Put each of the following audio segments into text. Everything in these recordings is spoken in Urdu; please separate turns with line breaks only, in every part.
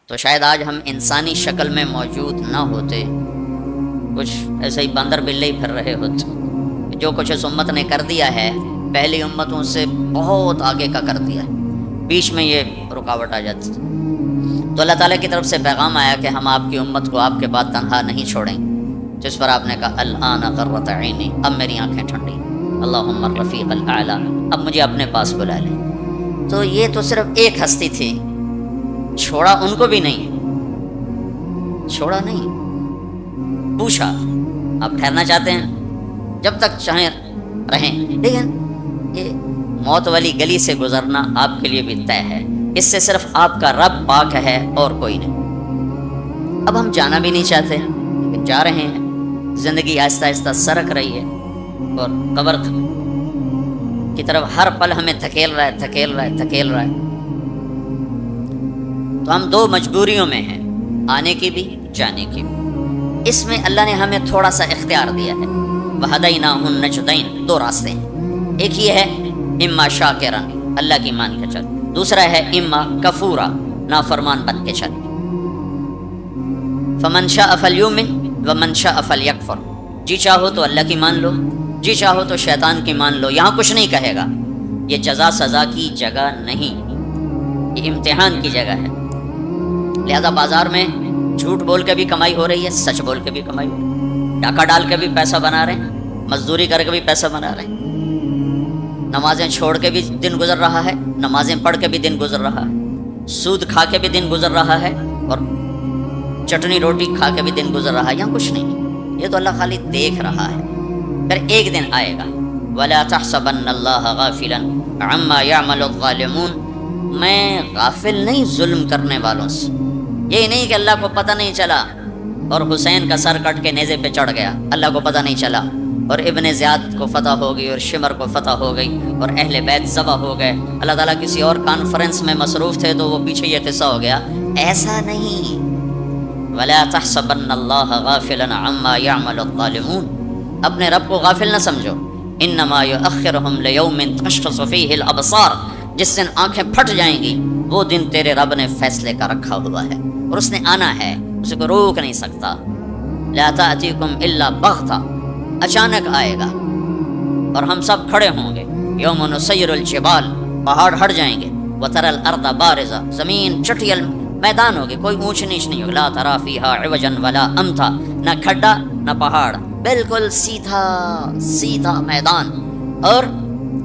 تو شاید آج ہم انسانی شکل میں موجود نہ ہوتے، کچھ ایسے ہی باندر بلے ہی پھر رہے ہوتے۔ جو کچھ اس امت نے کر دیا ہے پہلی امتوں سے بہت آگے کا کر دیا ہے، بیچ میں یہ رکاوٹ آ جاتی۔ تو اللہ تعالیٰ کی طرف سے پیغام آیا کہ ہم آپ کی امت کو آپ کے بعد تنہا نہیں چھوڑیں، جس پر آپ نے کہا الآن قرۃ عینی، اب میری آنکھیں ٹھنڈی، اللہم الرفیق الاعلیٰ، اب مجھے اپنے پاس بلا لیں۔ تو یہ تو صرف ایک ہستی تھی، چھوڑا ان کو بھی نہیں، چھوڑا نہیں، پوچھا آپ ٹھہرنا چاہتے ہیں، جب تک چاہیں رہیں، لیکن یہ موت والی گلی سے گزرنا آپ کے لیے بھی طے ہے، اس سے صرف آپ کا رب پاک ہے اور کوئی نہیں۔ اب ہم جانا بھی نہیں چاہتے لیکن جا رہے ہیں، زندگی آہستہ آہستہ سرک رہی ہے اور قبر کی طرف ہر پل ہمیں دھکیل رہا ہے۔ تو ہم دو مجبوریوں میں ہیں، آنے کی بھی جانے کی بھی۔ اس میں اللہ نے ہمیں تھوڑا سا اختیار دیا ہے، وَهَدَيْنَاهُ النَّجْدَيْنِ، دو راستے ہیں، ایک یہ ہے اما شاکرا، اللہ کی مان کے چل، دوسرا ہے اما کفورا، نافرمان بن کے چل۔ فَمَنْ شَاءَ فَلْيُؤْمِنْ وَمَنْ شَاءَ فَلْيَكْفُرْ، جی چاہو تو اللہ کی مان لو، جی چاہو تو شیطان کی مان لو، یہاں کچھ نہیں کہے گا، یہ جزا سزا کی جگہ نہیں، یہ امتحان کی جگہ ہے۔ لہذا بازار میں جھوٹ بول کے بھی کمائی ہو رہی ہے، سچ بول کے بھی کمائی ہو رہی ہے، ڈاکہ ڈال کے بھی پیسہ بنا رہے ہیں، مزدوری کر کے بھی پیسہ بنا رہے ہیں، نمازیں چھوڑ کے بھی دن گزر رہا ہے، نمازیں پڑھ کے بھی دن گزر رہا ہے، سود کھا کے بھی دن گزر رہا ہے، اور چٹنی روٹی کھا کے بھی دن گزر رہا ہے، یہاں کچھ نہیں، یہ تو اللہ خالی دیکھ رہا ہے۔ پھر ایک دن آئے گا، وَلَا تَحْسَبَنَّ اللَّهَ غَافِلًا عَمَّا يَعْمَلُ الظَّالِمُونَ، میں غافل نہیں ظلم کرنے والوں سے، یہی نہیں کہ اللہ کو پتہ نہیں چلا اور حسین کا سر کٹ کے نیزے پہ چڑھ گیا، اللہ کو پتہ نہیں چلا، اور ابن زیاد کو فتح ہو گئی اور شمر کو فتح ہو گئی اور اہل بیت ذبح ہو گئے، اللہ تعالیٰ کسی اور کانفرنس میں مصروف تھے تو وہ پیچھے یہ قصہ ہو گیا، ایسا نہیں۔ وَلَا تَحْسَبَنَّ اللَّهَ غَافِلًا عَمَّا يَعْمَلُ الظَّالِمُونَ، اپنے رب کو غافل نہ سمجھو، انما یؤخرہم لیوم تشخص فیہ الابصار، جس دن آنکھیں پھٹ جائیں گی وہ دن تیرے رب نے فیصلے کا رکھا ہوا ہے اور اس نے آنا ہے، اسے کو روک نہیں سکتا۔ لا تأتیکم الا بغتہ، اچانک آئے گا اور ہم سب کھڑے ہوں گے، یوم نسیر الجبال، پہاڑ ہٹ جائیں گے، وتری الارض بارزہ، زمین چٹیل میدان ہوگی، کوئی اونچ نیچ نہیں ہوگی، لا تری فیہا عوجا ولا امتا، نہ کھڈا نہ پہاڑ، بالکل سیدھا سیدھا میدان، اور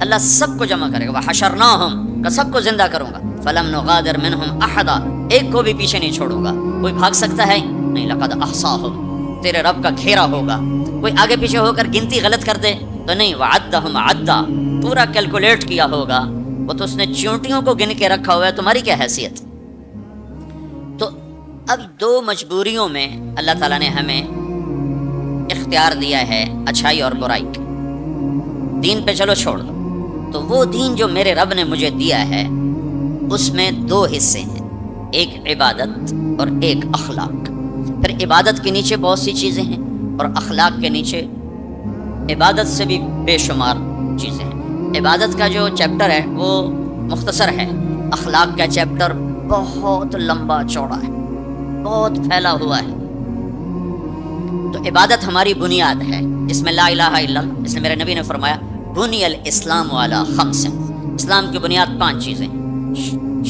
اللہ سب کو جمع کرے گا، وحشرناہم، سب کو زندہ کروں گا، فلم نغادر منہم احدا، ایک کو بھی پیچھے نہیں چھوڑوں گا، کوئی بھاگ سکتا ہے نہیں، لقد احصاہم، تیرے رب کا گھیرا ہوگا، کوئی آگے پیچھے ہو کر گنتی غلط کر دے تو نہیں، وعدہم عدا، پورا کیلکولیٹ کیا ہوگا، وہ تو اس نے چونٹیوں کو گن کے رکھا ہوا ہے، تمہاری کیا حیثیت۔ تو اب دو مجبوریوں میں اللہ تعالیٰ نے ہمیں اختیار دیا ہے، اچھائی اور برائی، دین پہ چلو چھوڑ دو، تو وہ دین جو میرے رب نے مجھے دیا ہے اس میں دو حصے ہیں، ایک عبادت اور ایک اخلاق۔ پھر عبادت کے نیچے بہت سی چیزیں ہیں اور اخلاق کے نیچے عبادت سے بھی بے شمار چیزیں ہیں۔ عبادت کا جو چیپٹر ہے وہ مختصر ہے، اخلاق کا چیپٹر بہت لمبا چوڑا ہے، بہت پھیلا ہوا ہے۔ تو عبادت ہماری بنیاد ہے، جس میں لا الہ الا اللہ، جس میں میرے نبی نے فرمایا بنی الاسلام علی خمس، اسلام کی بنیاد 5 چیزیں ہیں،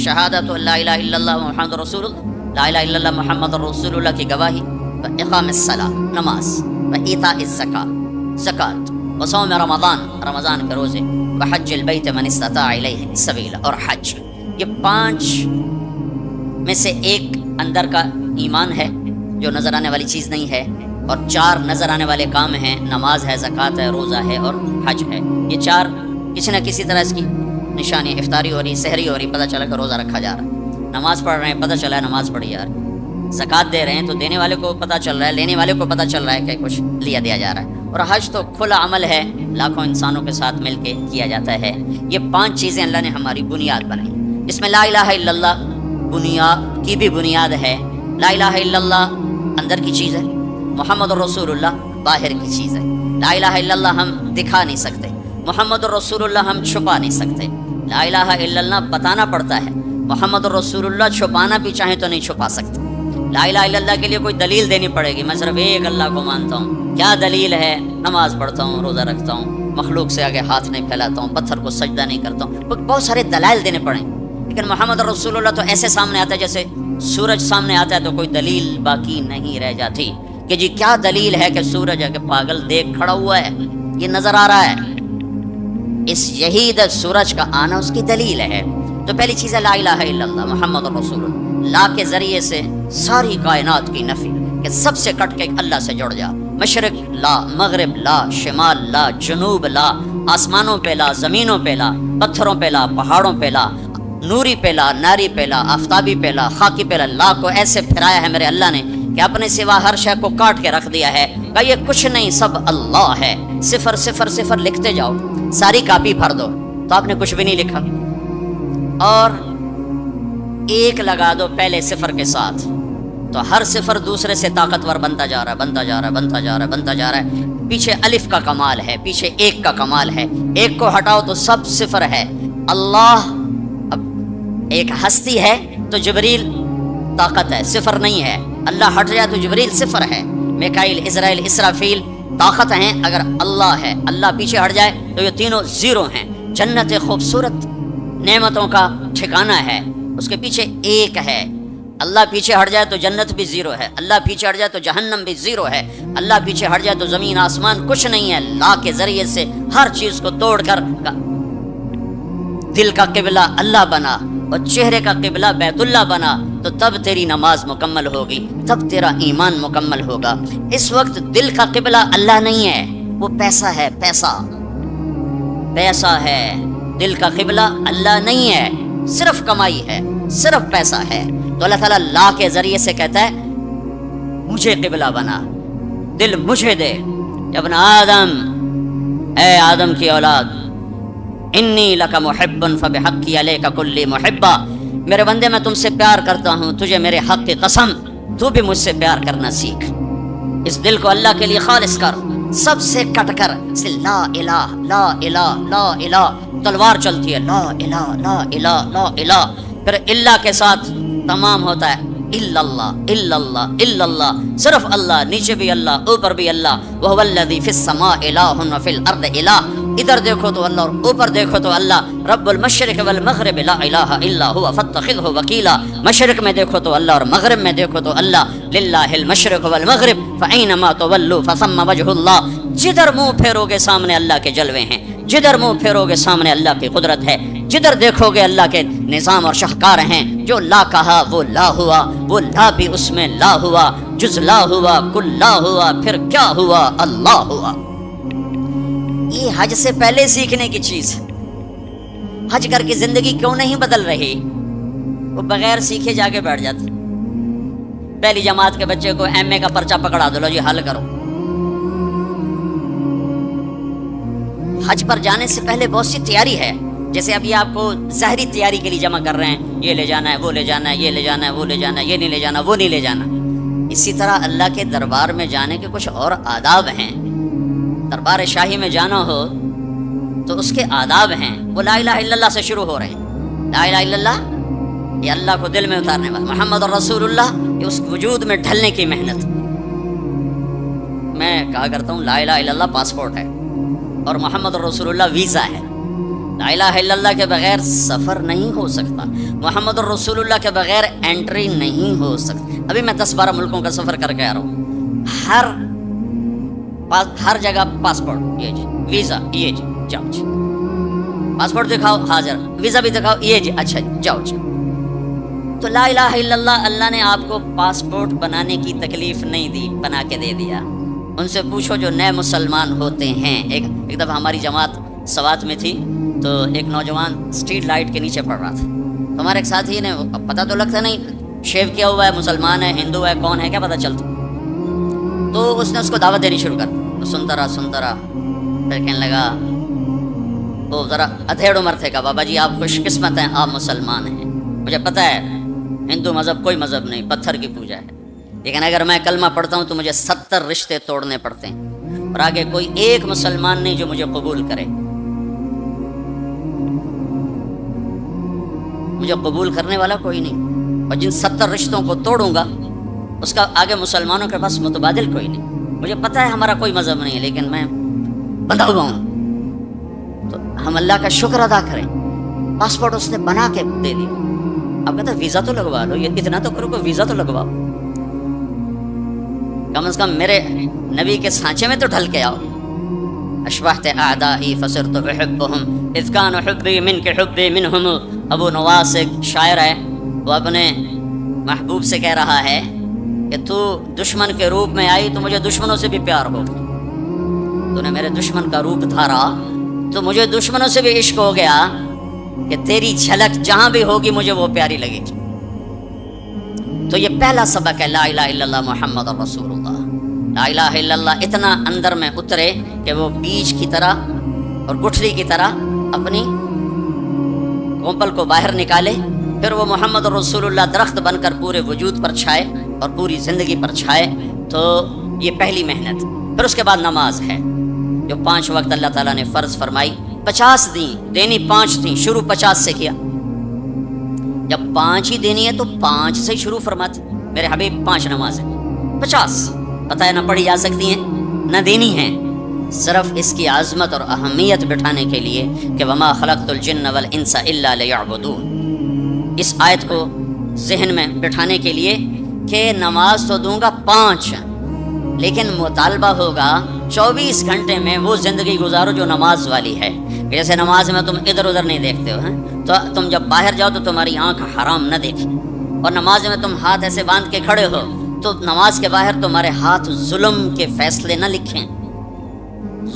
شہادت لا الہ الا اللہ محمد رسول اللہ، لا الہ الا اللہ محمد رسول اللہ کی گواہی، و اقام الصلاۃ، نماز، و ایتاء الزکاۃ، زکوٰۃ، و صوم رمضان، رمضان کے روزے، و حج البیت من استطاع الیہ سبیلا، اور حج۔ یہ 5 میں سے ایک اندر کا ایمان ہے جو نظر آنے والی چیز نہیں ہے، اور 4 نظر آنے والے کام ہیں، نماز ہے، زکوٰۃ ہے، روزہ ہے اور حج ہے۔ یہ 4 کسی نہ کسی طرح اس کی نشانی، افطاری ہو رہی، سحری ہو رہی، پتہ چلا کہ روزہ رکھا جا رہا ہے، نماز پڑھ رہے ہیں، پتہ چلا ہے نماز پڑھی جا رہی ہے، زکوٰۃ دے رہے ہیں تو دینے والے کو پتہ چل رہا ہے، لینے والے کو پتہ چل رہا ہے کہ کچھ لیا دیا جا رہا ہے، اور حج تو کھلا عمل ہے، لاکھوں انسانوں کے ساتھ مل کے کیا جاتا ہے۔ یہ 5 چیزیں اللہ نے ہماری بنیاد بنائی، جس میں لا الہ الا اللہ بنیاد کی بھی بنیاد ہے، لا الہ الا اللہ اندر کی چیز ہے، محمد رسول اللہ باہر کی چیز ہے۔ لا الہ الا اللہ ہم دکھا نہیں سکتے، محمد رسول اللہ ہم چھپا نہیں سکتے، لا الہ الا اللہ بتانا پڑتا ہے، محمد رسول اللہ چھپانا بھی چاہیں تو نہیں چھپا سکتے. لا الہ الا اللہ کے لیے کوئی دلیل دینی پڑے گی. میں صرف ایک اللہ کو مانتا ہوں. کیا دلیل ہے؟ نماز پڑھتا ہوں, روزہ رکھتا ہوں, مخلوق سے آگے ہاتھ نہیں پھیلاتا ہوں, پتھر کو سجدہ نہیں کرتا ہوں. بہت سارے دلائل دینے پڑیں. لیکن محمد رسول اللہ تو ایسے سامنے آتا ہے جیسے سورج سامنے آتا ہے تو کوئی دلیل باقی نہیں رہ جاتی کہ جی کیا دلیل ہے کہ سورج ہے کہ پاگل دیکھ کھڑا ہوا ہے, یہ نظر آ رہا ہے. اس یہی سورج کا آنا اس کی دلیل ہے. تو پہلی چیز ہے لا الہ الا اللہ محمد رسول اللہ. لا کے ذریعے سے ساری کائنات کی نفی کہ سب سے کٹ کے اللہ سے جڑ جا. مشرق لا, مغرب لا, شمال لا, جنوب لا, آسمانوں پہ لا, زمینوں پہ لا, پتھروں پہ لا, پہاڑوں پہ لا, نوری پہ لا, ناری پہ لا, آفتابی پہ لا, خاکی پہ لا. لا کو ایسے پھرایا ہے میرے اللہ نے کہ اپنے سوا ہر شے کو کاٹ کے رکھ دیا ہے کہ یہ کچھ نہیں, سب اللہ ہے. صفر صفر صفر لکھتے جاؤ, ساری کاپی بھر دو تو آپ نے کچھ بھی نہیں لکھا. اور ایک لگا دو پہلے صفر کے ساتھ تو ہر صفر دوسرے سے طاقتور بنتا جا رہا ہے, بنتا جا رہا ہے, بنتا جا رہا ہے, بنتا جا رہا ہے. پیچھے الف کا کمال ہے, پیچھے ایک کا کمال ہے. ایک کو ہٹاؤ تو سب صفر ہے. اللہ اب ایک ہستی ہے تو جبریل طاقت ہے, صفر نہیں ہے. اللہ ہٹ جائے تو جبریل صفر ہے. میکائیل, اسرائیل, اسرافیل طاقت ہیں. اگر اللہ ہے, اللہ پیچھے ہٹ جائے تو یہ تینوں زیرو ہیں. جنت خوبصورت نعمتوں کا ٹھکانہ ہے, اس کے پیچھے ایک ہے. اللہ پیچھے ہٹ جائے تو جنت بھی زیرو ہے, اللہ پیچھے ہٹ جائے تو جہنم بھی زیرو ہے, اللہ پیچھے ہٹ جائے تو زمین آسمان کچھ نہیں ہے. لا کے ذریعے سے ہر چیز کو توڑ کر دل کا قبلہ اللہ بنا اور چہرے کا قبلہ بیت اللہ بنا تو تب تیری نماز مکمل ہوگی, تب تیرا ایمان مکمل ہوگا. اس وقت دل کا قبلہ اللہ نہیں ہے, وہ پیسہ ہے. پیسہ ہے. دل کا قبلہ اللہ نہیں ہے, صرف کمائی ہے, صرف پیسہ ہے. تو اللہ تعالیٰ لا کے ذریعے سے کہتا ہے مجھے قبلہ بنا, دل مجھے دے. ابن آدم, اے آدم کی اولاد, انی لک محب فبحقی علیک کلی محبہ, میرے بندے میں تم سے پیار کرتا ہوں, تجھے میرے حق کی قسم تو بھی مجھ سے پیار کرنا سیکھ. اس دل کو اللہ کے لیے خالص کر, سب سے کٹ کر. لا الہ لا الہ لا الہ, تلوار چلتی ہے لا الہ لا الہ لا الہ, پھر اللہ کے ساتھ تمام ہوتا ہے الا اللہ الا اللہ الا اللہ, صرف اللہ, نیچے بھی اللہ, اوپر بھی اللہ. وہو الذی فی السماء الہ وفی الارض الہ, ادھر دیکھو تو اللہ اور اوپر دیکھو تو اللہ. رب المشرق والمغرب لا الہ الا هو فاتخذہ وکیلا, مشرق میں دیکھو تو اللہ اور مغرب میں دیکھو تو اللہ. للہ المشرق والمغرب فاینما تولوا فثم وجہ اللہ, جدھر منہ پھیرو گے سامنے اللہ کے جلوے ہیں, جدھر منہ پھیرو گے سامنے اللہ کی قدرت ہے, جدھر دیکھو گے اللہ کے نظام اور شاہکار ہیں. جو لا کہا وہ لا ہوا, وہ لا بھی اس میں لا ہوا, جز لا ہوا, کل لا ہوا, پھر کیا ہوا, اللہ ہوا. یہ حج سے پہلے سیکھنے کی چیز. حج کر کے زندگی کیوں نہیں بدل رہی؟ وہ بغیر سیکھے جا کے بیٹھ جاتے. پہلی جماعت کے بچے کو ایم اے کا پرچہ پکڑا دو, لو جی حل کرو. حج پر جانے سے پہلے بہت سی تیاری ہے. جیسے ابھی آپ کو ظاہری تیاری کے لیے جمع کر رہے ہیں, یہ لے جانا ہے, وہ لے جانا ہے, یہ لے جانا ہے, وہ لے جانا ہے, یہ نہیں لے جانا, وہ نہیں لے جانا. اسی طرح اللہ کے دربار میں جانے کے کچھ اور آداب ہیں. دربار شاہی میں جانا ہو تو اس کے آداب ہیں. وہ لا الہ الا اللہ سے شروع ہو رہے ہیں. لا الہ الا اللہ یہ اللہ کو دل میں اتارنے والا, محمد رسول اللہ یہ اس وجود میں ڈھلنے کی محنت. میں کہا کرتا ہوں لا الہ الا اللہ پاسپورٹ ہے اور محمد رسول اللہ ویزا ہے. لا الہ الا اللہ کے بغیر سفر نہیں ہو سکتا, محمد رسول اللہ کے بغیر انٹری نہیں ہو سکتی. ابھی میں 10-12 ملکوں کا سفر کر کے آ رہا ہوں. ہر جگہ پاسپورٹ, یہ جی ویزا, یہ جی جاؤ جی, پاسپورٹ دکھاؤ حاضر, ویزا بھی دکھاؤ, یہ جی اچھا جاؤ جی. تو لا الہ الا اللہ, اللہ نے آپ کو پاسپورٹ بنانے کی تکلیف نہیں دی, بنا کے دے دیا. ان سے پوچھو جو نئے مسلمان ہوتے ہیں. ایک دفعہ ہماری جماعت سوات میں تھی تو ایک نوجوان اسٹریٹ لائٹ کے نیچے پڑ رہا تھا. تو ہمارے ایک ساتھی نے, پتہ تو لگتا نہیں شیو کیا ہوا ہے, مسلمان ہے, ہندو ہے, کون ہے, کیا پتہ چلتا. تو اس نے اس کو دعوت دینی شروع کر دی. تو سنتا رہا, پھر کہنے لگا, وہ ذرا ادھیڑ عمر تھے, کہا بابا جی آپ خوش قسمت ہیں, آپ مسلمان ہیں. مجھے پتہ ہے ہندو مذہب کوئی مذہب نہیں, پتھر کی پوجا ہے, لیکن اگر میں کلمہ پڑھتا ہوں تو مجھے 70 رشتے توڑنے پڑتے ہیں اور آگے کوئی ایک مسلمان نہیں جو مجھے قبول کرے. مجھے قبول کرنے والا کوئی نہیں، اور جن 70 رشتوں کو توڑوں گا اس کا آگے مسلمانوں کے پاس متبادل کوئی نہیں۔ مجھے پتہ ہے ہمارا کوئی مذہب نہیں ہے، لیکن میں بندھا ہوا ہوں۔ تو ہم اللہ کا شکر ادا کریں، پاسپورٹ اس نے بنا کے دے دیا۔ اب کہتے ہیں ویزا تو لگوا لو، یہ اتنا تو کرو کہ ویزا تو لگواؤ، کم از کم میرے نبی کے سانچے میں تو ڈھل کے آؤ۔ اشبحت اعدائی فصرت احبهم اذ كان حبی منک حبی منہم۔ ابو نواس ایک شاعر ہے، وہ اپنے محبوب سے کہہ رہا ہے کہ تو دشمن کے روپ میں آئی تو مجھے دشمنوں سے بھی پیار ہو، تو نے میرے دشمن کا روپ دھارا تو مجھے دشمنوں سے بھی عشق ہو گیا، کہ تیری جھلک جہاں بھی ہوگی مجھے وہ پیاری لگے گی۔ تو یہ پہلا سبق ہے، لا الہ الا اللہ محمد رسول اللہ۔ لا الہ الا اللہ اتنا اندر میں اترے کہ وہ بیج کی طرح اور گٹھلی کی طرح اپنی کومپل کو باہر نکالے، پھر وہ محمد رسول اللہ درخت بن کر پورے وجود پر چھائے اور پوری زندگی پر چھائے۔ تو یہ پہلی محنت۔ پھر اس کے بعد نماز ہے جو 5 وقت اللہ تعالیٰ نے فرض فرمائی، 50 دینی 5 تھیں، شروع 50 سے کیا۔ جب 5 ہی دینی ہے تو 5 سے شروع فرماتے، میرے حبیب 5 نمازیں 50، پتہ ہے نہ پڑھی جا سکتی ہیں نہ دینی ہیں، صرف اس کی عظمت اور اہمیت بٹھانے کے لیے کہ وما خلقت الجن والانس الا لیعبدون، اس آیت کو ذہن میں بٹھانے کے لیے کہ نماز تو دوں گا 5، لیکن مطالبہ ہوگا 24 گھنٹے میں وہ زندگی گزارو جو نماز والی ہے۔ جیسے نماز میں تم ادھر ادھر نہیں دیکھتے ہو، تو تم جب باہر جاؤ تو تمہاری آنکھ حرام نہ دیکھے، اور نماز میں تم ہاتھ ایسے باندھ کے کھڑے ہو تو نماز کے باہر تمہارے ہاتھ ظلم کے فیصلے نہ لکھیں،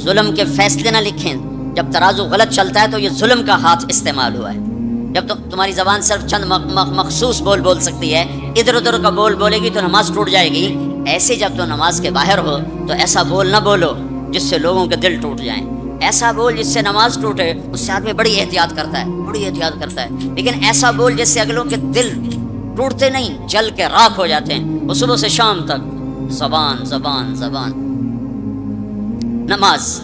ظلم کے فیصلے نہ لکھیں۔ جب ترازو غلط چلتا ہے تو یہ ظلم کا ہاتھ استعمال ہوا ہے۔ جب تمہاری زبان صرف چند مخصوص بول سکتی ہے، ادھر ادھر کا بولے گی تو نماز ٹوٹ جائے گی۔ ایسے جب تو نماز کے باہر ہو تو ایسا بول نہ بولو جس سے لوگوں کے دل ٹوٹ جائیں، ایسا بول جس سے نماز ٹوٹے، اس سے آدمی بڑی احتیاط کرتا ہے، لیکن ایسا بول جس سے اگلوں کے دل ٹوٹتے نہیں، جل کے راکھ ہو جاتے ہیں، وہ صبح سے شام تک زبان زبان زبان۔ نماز،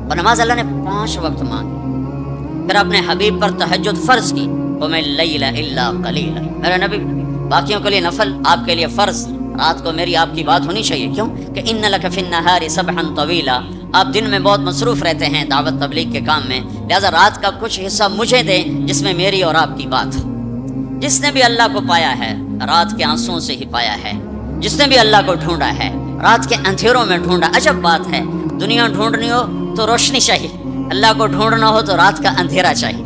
اور نماز اللہ نے 5 وقت مانگی، پھر اپنے حبیب پر تہجد فرض کی، قم اللیل الا قلیلا، میرے نبی باقیوں کے لیے نفل، آپ کے لیے فرض۔ رات کو میری آپ کی بات ہونی چاہیے، کیوں کہ ان لک فی النہار سبحا طویلا، آپ دن میں بہت مصروف رہتے ہیں دعوت تبلیغ کے کام میں، لہذا رات کا کچھ حصہ مجھے دیں جس میں میری اور آپ کی بات ہو۔ جس نے بھی اللہ کو پایا ہے رات کے آنسوؤں سے ہی پایا ہے، جس نے بھی اللہ کو ڈھونڈا ہے رات کے اندھیروں میں ڈھونڈا۔ عجب بات ہے، دنیا ڈھونڈنی ہو تو روشنی چاہیے، اللہ کو ڈھونڈنا ہو تو رات کا اندھیرا چاہیے۔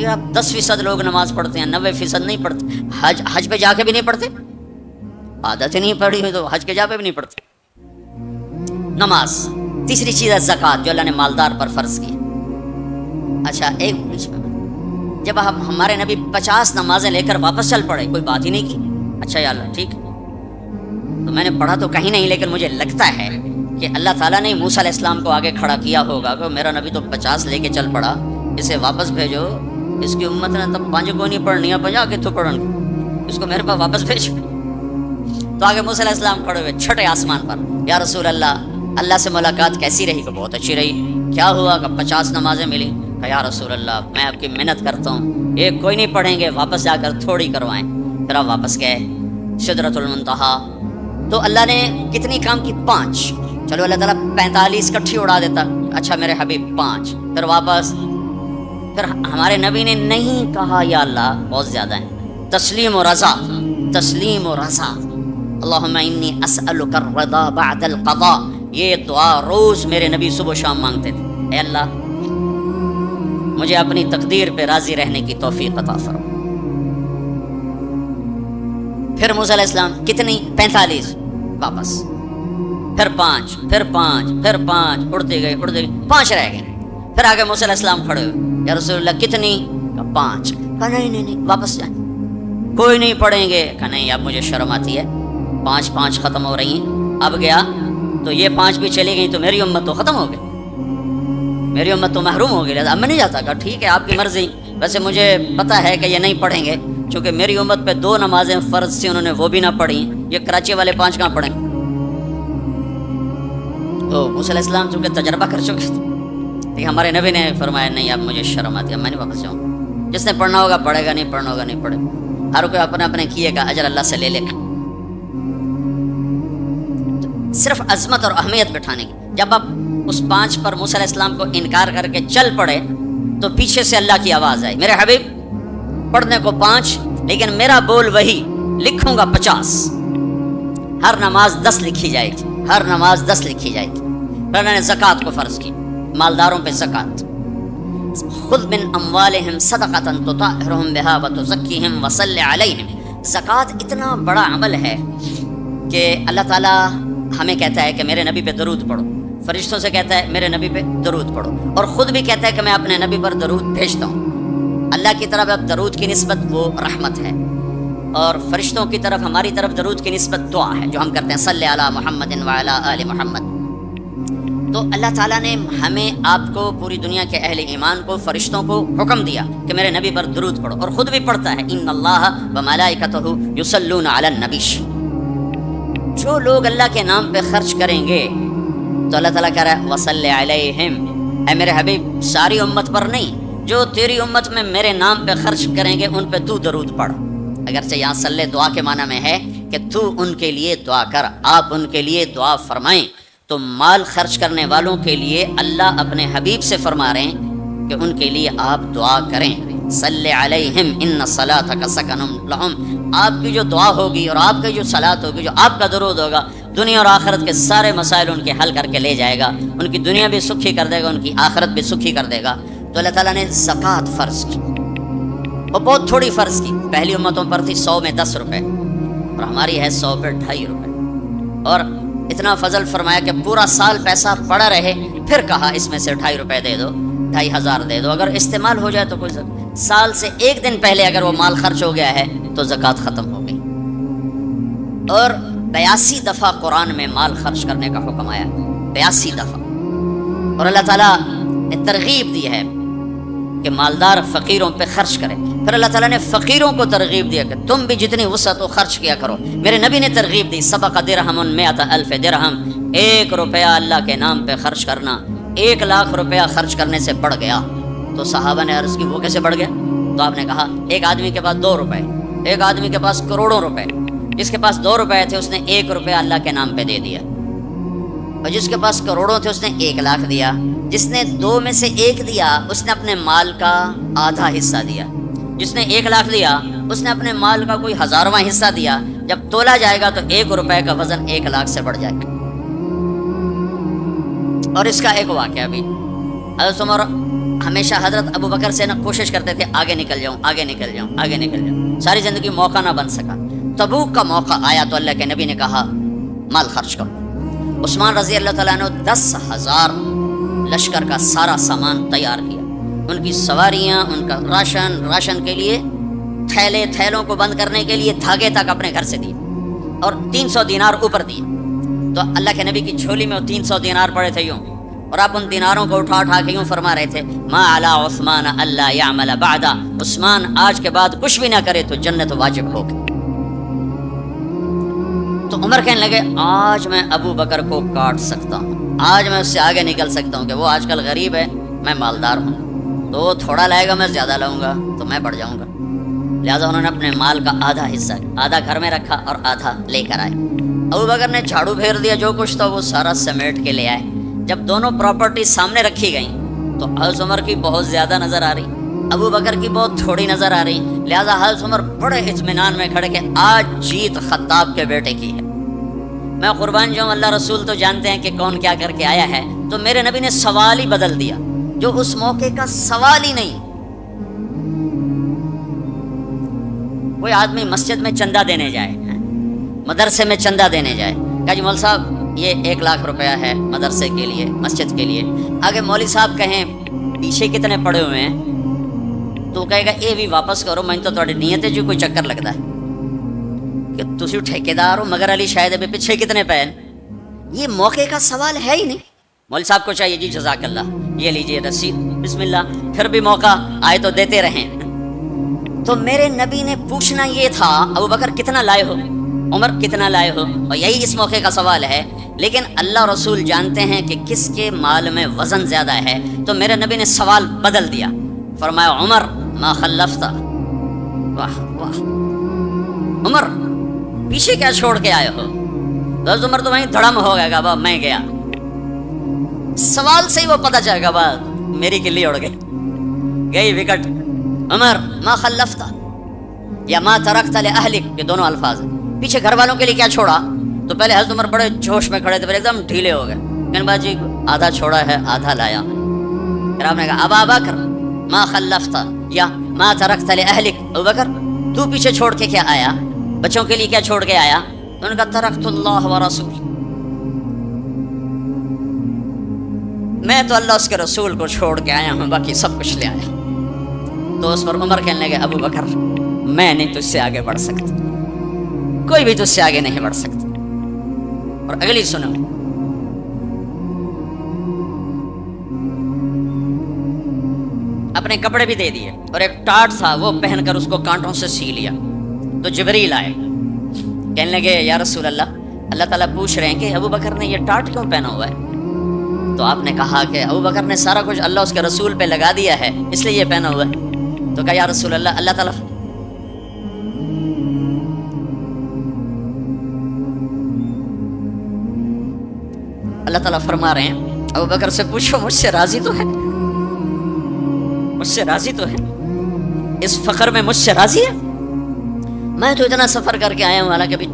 آپ 10% لوگ نماز پڑھتے ہیں، 90% نہیں پڑھتے، حج پہ جا کے بھی نہیں پڑھتے، عادت ہی نہیں پڑھی ہوئی تو حج کے جا پہ بھی نہیں پڑھتے۔ نماز، تیسری چیز ہے زکوٰۃ جو اللہ نے مالدار پر فرض کی۔ اچھا ایک جب ہمارے نبی 50 نمازیں لے کر واپس چل پڑے، کوئی بات ہی نہیں کی، اچھا یا اللہ ٹھیک، تو میں نے پڑھا تو کہیں نہیں، لیکن مجھے لگتا ہے کہ اللہ تعالیٰ نے موسیٰ علیہ السلام کو آگے کھڑا کیا ہوگا کہ میرا نبی تو 50 لے کے چل پڑا، اسے واپس بھیجو، اس کی امت نے تب 5 کو نہیں پڑھنی ہے، 50 کے تو پڑھن، اس کو میرے پاس واپس بھیجو۔ تو آگے موسیٰ علیہ السلام کھڑے ہوئے چھٹے آسمان پر، یا رسول اللہ سے ملاقات کیسی رہی؟ کہ بہت اچھی رہی۔ کیا ہوا؟ کہ 50 نمازیں ملی۔ کہ یا رسول اللہ میں آپ کی منت کرتا ہوں، ایک کوئی نہیں پڑھیں گے، واپس جا کر تھوڑی کروائیں۔ پھر آپ واپس گئے سدرۃ المنتہا، تو اللہ نے کتنی کام کی؟ 5۔ چلو اللہ تعالیٰ 45 کٹھی اڑا دیتا، اچھا میرے حبیب 5، پھر واپس۔ پھر ہمارے نبی نے نہیں کہا یا اللہ بہت زیادہ ہیں، تسلیم و رضا، تسلیم و رضا، اللہم انی اسألک الرضا بعد القضاء، یہ دعا روز میرے نبی صبح و شام مانگتے تھے، اے اللہ مجھے اپنی تقدیر پہ راضی رہنے کی توفیق عطا فرما۔ پھر موسیٰ علیہ السلام کتنی؟ 45، واپس، پھر 5، پھر 5، پھر 5، اڑتے گئے 5 رہ گئے۔ پھر آگے موسیٰ علیہ السلام کھڑے ہوئے، یا رسول اللہ کتنی؟ 5۔ کہا نہیں واپس جائیں، کوئی نہیں پڑھیں گے۔ کہا نہیں اب مجھے شرم آتی ہے، 5 ختم ہو رہی ہیں، اب گیا تو یہ 5 بھی چلی گئی تو میری امت تو ختم ہو گئی، میری امت تو محروم ہو گئی، اب میں نہیں جاتا۔ کہا ٹھیک ہے آپ کی مرضی، ویسے مجھے پتا ہے کہ یہ نہیں پڑھیں گے، چونکہ میری امت پہ 2 نمازیں فرض تھیں، انہوں نے وہ بھی نہ پڑھی، یہ کراچی والے 5 کہاں پڑھیں؟ تو موسیٰ علیہ السلام چونکہ تجربہ کر چکے تھے، لیکن ہمارے نبی نے فرمایا نہیں اب مجھے شرم آتی ہے، میں نہیں واپس جاؤں، جس نے پڑھنا ہوگا پڑھے گا، نہیں پڑھنا ہوگا نہیں پڑھے گا، ہر کوئی اپنے اپنے کیے کا اجر اللہ سے لے لے گا۔ صرف عظمت اور اہمیت بٹھانے کی، جب آپ اس 5 پر موسیٰ علیہ السلام کو انکار کر کے چل پڑے تو پیچھے سے اللہ کی آواز آئی، میرے حبیب پڑھنے کو 5 لیکن میرا بول وہی، لکھوں گا 50، ہر نماز 10 لکھی جائے گی، ہر نماز 10 لکھی جائے گی۔ پھر اللہ نے زکوٰۃ کو فرض کی، مالداروں پہ زکوٰۃ، خذ من اموالہم صدقۃ تطہرہم بہا وتزکیہم وصلی علیہم۔ زکوٰۃ اتنا بڑا عمل ہے کہ اللہ تعالیٰ ہمیں کہتا ہے کہ میرے نبی پہ درود پڑھو، فرشتوں سے کہتا ہے میرے نبی پہ درود پڑھو، اور خود بھی کہتا ہے کہ میں اپنے نبی پر درود بھیجتا ہوں۔ اللہ کی طرف اب درود کی نسبت وہ رحمت ہے، اور فرشتوں کی طرف ہماری طرف درود کی نسبت دعا ہے جو ہم کرتے ہیں، صلی علی محمد وعلی آل محمد۔ تو اللہ تعالیٰ نے ہمیں، آپ کو، پوری دنیا کے اہل ایمان کو، فرشتوں کو حکم دیا کہ میرے نبی پر درود پڑھو، اور خود بھی پڑھتا ہے، ان اللہ وملائکتہ یصلون علی النبی۔ جو لوگ اللہ کے نام پہ خرچ کریں گے تو اللہ تعالیٰ کہہ رہا ہے وصلی علیہم، اے میرے حبیب ساری امت پر نہیں، جو تیری امت میں میرے نام پہ خرچ کریں گے ان پہ تو درود پڑھ۔ اگرچہ یہاں صلی دعا کے معنی میں ہے کہ تو ان کے لیے دعا کر، آپ ان کے لیے دعا فرمائیں۔ تو مال خرچ کرنے والوں کے لیے اللہ اپنے حبیب سے فرما رہے ہیں کہ ان کے لیے آپ دعا کریں، صلی علیہم ان صلاتک سکن لہم۔ آپ کی جو دعا ہوگی اور آپ کی جو صلات ہوگی، جو آپ کا درود ہوگا، دنیا اور آخرت کے سارے مسائل ان کے حل کر کے لے جائے گا، ان کی دنیا بھی سکھی کر دے گا، ان کی آخرت بھی سکھی کر دے گا۔ تو اللہ تعالیٰ نے زکوٰۃ فرض کی، وہ بہت تھوڑی فرض کی، پہلی امتوں پر تھی 100 میں 10 روپے، اور ہماری ہے 100 پہ 2.5 روپے، اور اتنا فضل فرمایا کہ پورا سال پیسہ پڑا رہے، پھر کہا اس میں سے 2.5 روپے دے دو، 2,500 دے دو، اگر استعمال ہو جائے تو کوئی سال سے 1 دن پہلے اگر وہ مال خرچ ہو گیا ہے تو زکوٰۃ ختم ہو گئی۔ اور 82 دفعہ قرآن میں مال خرچ کرنے کا حکم آیا، 82 دفعہ، اور اللہ تعالیٰ نے ترغیب دی ہے کہ مالدار فقیروں پہ خرچ کرے۔ پھر اللہ تعالیٰ نے فقیروں کو ترغیب دیا کہ تم بھی جتنی وسعت ہو خرچ کیا کرو۔ میرے نبی نے ترغیب دی، سبق درہم 100,000 درہم، 1 روپیہ اللہ کے نام پہ خرچ کرنا 1 لاکھ روپیہ خرچ کرنے سے بڑھ گیا۔ تو صحابہ نے عرض کی وہ کیسے بڑھ گیا؟ تو آپ نے کہا ایک آدمی کے پاس 2 روپے، ایک آدمی کے پاس کروڑوں روپے، جس کے پاس 2 روپے تھے اس نے 1 روپیہ اللہ کے نام پہ دے دیا، اور جس کے پاس کروڑوں تھے اس نے 1 لاکھ دیا۔ جس نے 2 میں سے 1 دیا اس نے اپنے مال کا آدھا حصہ دیا، جس نے 1 لاکھ دیا اس نے اپنے مال کا کوئی 1000واں حصہ دیا۔ جب تولا جائے گا تو 1 روپے کا وزن 1 لاکھ سے بڑھ جائے گا۔ اور اس کا ایک واقعہ بھی، حضرت عمر ہمیشہ حضرت ابو بکر سے کوشش کرتے تھے آگے نکل جاؤں، آگے نکل جاؤں، آگے نکل جاؤں، ساری زندگی موقع نہ بن سکا۔ تبوک کا موقع آیا تو اللہ کے نبی نے کہا مال خرچ کرو۔ عثمان رضی اللہ تعالیٰ نے 10,000 لشکر کا سارا سامان تیار کیا، ان کی سواریاں، ان کا راشن کے لیے تھیلوں کو بند کرنے کے لیے دھاگے تک اپنے گھر سے دیے، اور 300 دینار اوپر دیے۔ تو اللہ کے نبی کی جھولی میں وہ 300 دینار پڑے تھے یوں، اور آپ ان دیناروں کو اٹھا کے یوں فرما رہے تھے ما علی عثمان اللہ یعمل بعد، عثمان آج کے بعد کچھ بھی نہ کرے تو جنت واجب ہوگی۔ تو عمر کہنے لگے آج میں ابو بکر کو کاٹ سکتا ہوں، آج میں اس سے آگے نکل سکتا ہوں کہ وہ آج کل غریب ہے، میں مالدار ہوں، تو وہ تھوڑا لائے گا میں زیادہ لاؤں گا تو میں بڑھ جاؤں گا۔ لہٰذا انہوں نے اپنے مال کا آدھا حصہ، آدھا گھر میں رکھا اور آدھا لے کر آئے۔ ابو بکر نے جھاڑو پھیر دیا، جو کچھ تھا وہ سارا سمیٹ کے لے آئے۔ جب دونوں پراپرٹی سامنے رکھی گئیں تو حضرت عمر کی بہت زیادہ نظر آ رہی، ابو بکر کی بہت تھوڑی نظر آ رہی، لہٰذا حضرت عمر بڑے اطمینان میں کھڑے کہ آج جیت خطاب کے بیٹے کی ہے۔ میں قربان جاؤں، اللہ رسول تو جانتے ہیں کہ کون کیا کر کے آیا ہے، تو میرے نبی نے سوال ہی بدل دیا جو اس موقع کا سوال ہی نہیں۔ کوئی آدمی مسجد میں چندہ دینے جائے، مدرسے میں چندہ دینے جائے، کہا جی مول صاحب یہ 1 لاکھ روپیہ ہے مدرسے کے لیے، مسجد کے لیے۔ آگے مولوی صاحب کہیں پیچھے کتنے پڑے ہوئے ہیں، تو کہے گا اے بھی واپس کرو، میں تو تھوڑی نیت ہے جو کوئی چکر لگتا ہے کہ تسی ٹھیکیدار ہو، مگر علی شاید ابھی پیچھے کتنے پین۔ یہ موقع کا سوال ہے ہی نہیں۔ مولوی صاحب کو چاہیے جی جزاک اللہ یہ لیجیے رسید، بسم اللہ، پھر بھی موقع آئے تو دیتے رہیں۔ تو میرے نبی نے پوچھنا یہ تھا ابو بکر کتنا لائے ہو، عمر کتنا لائے ہو، اور یہی اس موقع کا سوال ہے لیکن اللہ رسول جانتے ہیں کہ کس کے مال میں وزن زیادہ ہے، تو میرے نبی نے سوال بدل دیا، فرمایا عمر ما خلفت، واہ واہ عمر پیچھے کیا چھوڑ کے آئے ہو؟ تو حضرت عمر تو وہیں دھڑم ہو گیا گا، میں گیا، سوال سے ہی وہ پتہ چل گیا، میری کلی اڑ گئی وکٹ، عمر ما خلفت یا ما ترکت لأہلک، یہ دونوں الفاظ ہیں، پیچھے گھر والوں کے لیے کیا چھوڑا؟ تو پہلے حضرت عمر بڑے جوش میں کھڑے تھے، پھر ایک دم ڈھیلے ہو گئے، کہنے بات جی آدھا چھوڑا ہے آدھا لایا، پھر آپ نے کہا ابا بکر ما خلفت یا ما ترکت لأہلک، ابو بکر تو پیچھے چھوڑ کے کیا آیا، بچوں کے لیے کیا چھوڑ کے آیا؟ تو انہوں نے کہا ترکت اللہ ورسول، میں تو اللہ اس کے رسول کو چھوڑ کے آیا ہوں، باقی سب کچھ لے آیا۔ تو اس پر عمر کہنے لگے ابو بکر میں نہیں تجھ سے آگے بڑھ سکتا، کوئی بھی تجھ سے آگے نہیں بڑھ سکتا۔ اور اگلی سنو، اپنے کپڑے بھی دے دیے اور ایک ٹاٹ تھا وہ پہن کر اس کو کانٹوں سے سی لیا۔ تو جبریل آئے، کہنے لگے یا رسول اللہ، اللہ تعالیٰ پوچھ رہے ہیں کہ ابو بکر نے یہ ٹاٹ کیوں پہنا ہوا ہے؟ تو آپ نے کہا کہ ابو بکر نے سارا کچھ اللہ اس کے رسول پہ لگا دیا ہے اس لیے یہ پہنا ہوا ہے۔ تو کہا یا رسول اللہ، اللہ تعالیٰ فرما رہے ہیں ابو بکر سے پوچھو مجھ سے راضی تو ہے، مجھ سے راضی تو ہے، اس فخر میں مجھ سے راضی ہے؟ میں تو اتنا سفر کر کے آیا ہوں، حالانکہ ابھی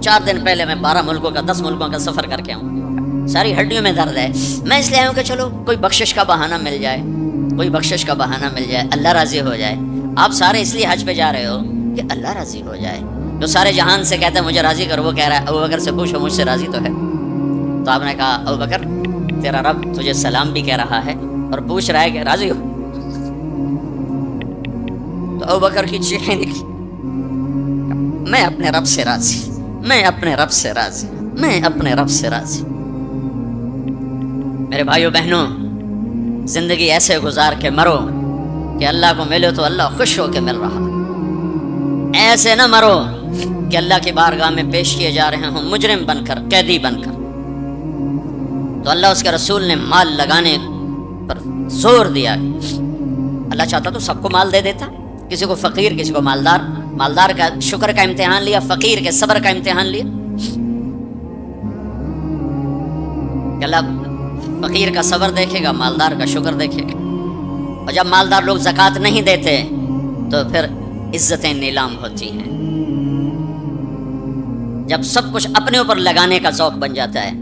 4 دن پہلے میں 12 ملکوں کا 10 ملکوں کا سفر کر کے آؤں، ساری ہڈیوں میں درد ہے، میں اس لیے آیا ہوں کہ چلو کوئی بخشش کا بہانہ مل جائے، کوئی بخشش کا بہانہ مل جائے، اللہ راضی ہو جائے۔ آپ سارے اس لیے حج پہ جا رہے ہو کہ اللہ راضی ہو جائے، جو سارے جہان سے کہتے ہیں مجھے راضی کر، وہ کہہ رہا ہے ابو بکر سے پوچھو مجھ سے راضی تو ہے۔ تو آپ نے کہا ابو بکر تیرا رب تجھے سلام بھی کہہ رہا ہے اور پوچھ رہا ہے کہ راضی ہو؟ تو ابو بکر کی چیخیں نکلی، میں اپنے رب سے راضی، میں اپنے رب سے راضی، میں اپنے رب سے راضی۔ میرے بھائیو بہنوں، زندگی ایسے گزار کے مرو کہ اللہ کو ملو تو اللہ خوش ہو کے مل رہا، ایسے نہ مرو کہ اللہ کی بارگاہ میں پیش کیے جا رہے ہوں مجرم بن کر، قیدی بن کر۔ تو اللہ اس کے رسول نے مال لگانے پر زور دیا، اللہ چاہتا تو سب کو مال دے دیتا، کسی کو فقیر کسی کو مالدار، مالدار کا شکر کا امتحان لیا، فقیر کے صبر کا امتحان لیا، کہ اللہ فقیر کا صبر دیکھے گا، مالدار کا شکر دیکھے گا۔ اور جب مالدار لوگ زکوٰۃ نہیں دیتے تو پھر عزتیں نیلام ہوتی ہیں، جب سب کچھ اپنے اوپر لگانے کا ذوق بن جاتا ہے،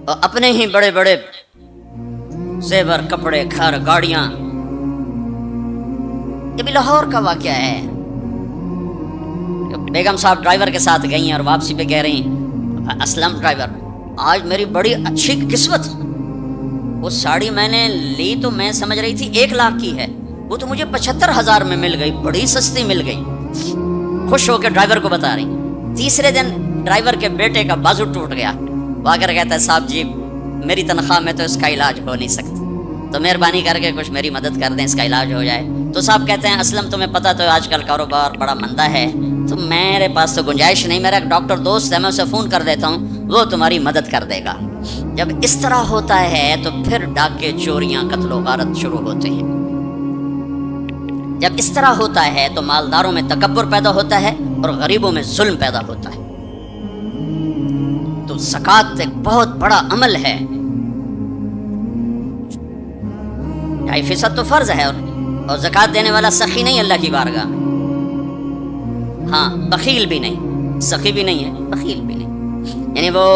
اور اپنے ہی بڑے بڑے زیور، کپڑے، گھر، گاڑیاں۔ یہ بھی لاہور کا واقعہ ہے، بیگم صاحب ڈرائیور کے ساتھ گئی ہیں اور واپسی پہ کہہ رہی ہیں اسلم ڈرائیور آج میری بڑی اچھی قسمت، وہ ساڑی میں نے لی تو میں سمجھ رہی تھی 1 لاکھ کی ہے، وہ تو مجھے 75,000 میں مل گئی، بڑی سستی مل گئی۔ خوش ہو کے ڈرائیور کو بتا رہی۔ تیسرے دن ڈرائیور کے بیٹے کا بازو ٹوٹ گیا، وہ آ کر کہتا ہے صاحب جی میری تنخواہ میں تو اس کا علاج ہو نہیں سکتا، تو مہربانی کر کے کچھ میری مدد کر دیں، اس کا علاج ہو جائے۔ تو صاحب کہتے ہیں اسلم تمہیں پتہ تو آج کل کاروبار بڑا مندہ ہے، تو میرے پاس تو گنجائش نہیں، میرا ایک ڈاکٹر دوست ہے، میں اسے فون کر دیتا ہوں، وہ تمہاری مدد کر دے گا۔ جب اس طرح ہوتا ہے تو پھر ڈاکے، چوریاں، قتل و غارت شروع ہوتے ہیں۔ جب اس طرح ہوتا ہے تو مالداروں میں تکبر پیدا ہوتا ہے اور غریبوں میں ظلم پیدا ہوتا ہے۔ تو زکوٰۃ ایک بہت بڑا عمل ہے، 2.5% تو فرض ہے، اور زکوٰۃ دینے والا سخی نہیں اللہ کی بارگاہ میں، ہاں بخیل بھی نہیں، سخی بھی نہیں ہے، بخیل بھی نہیں، یعنی وہ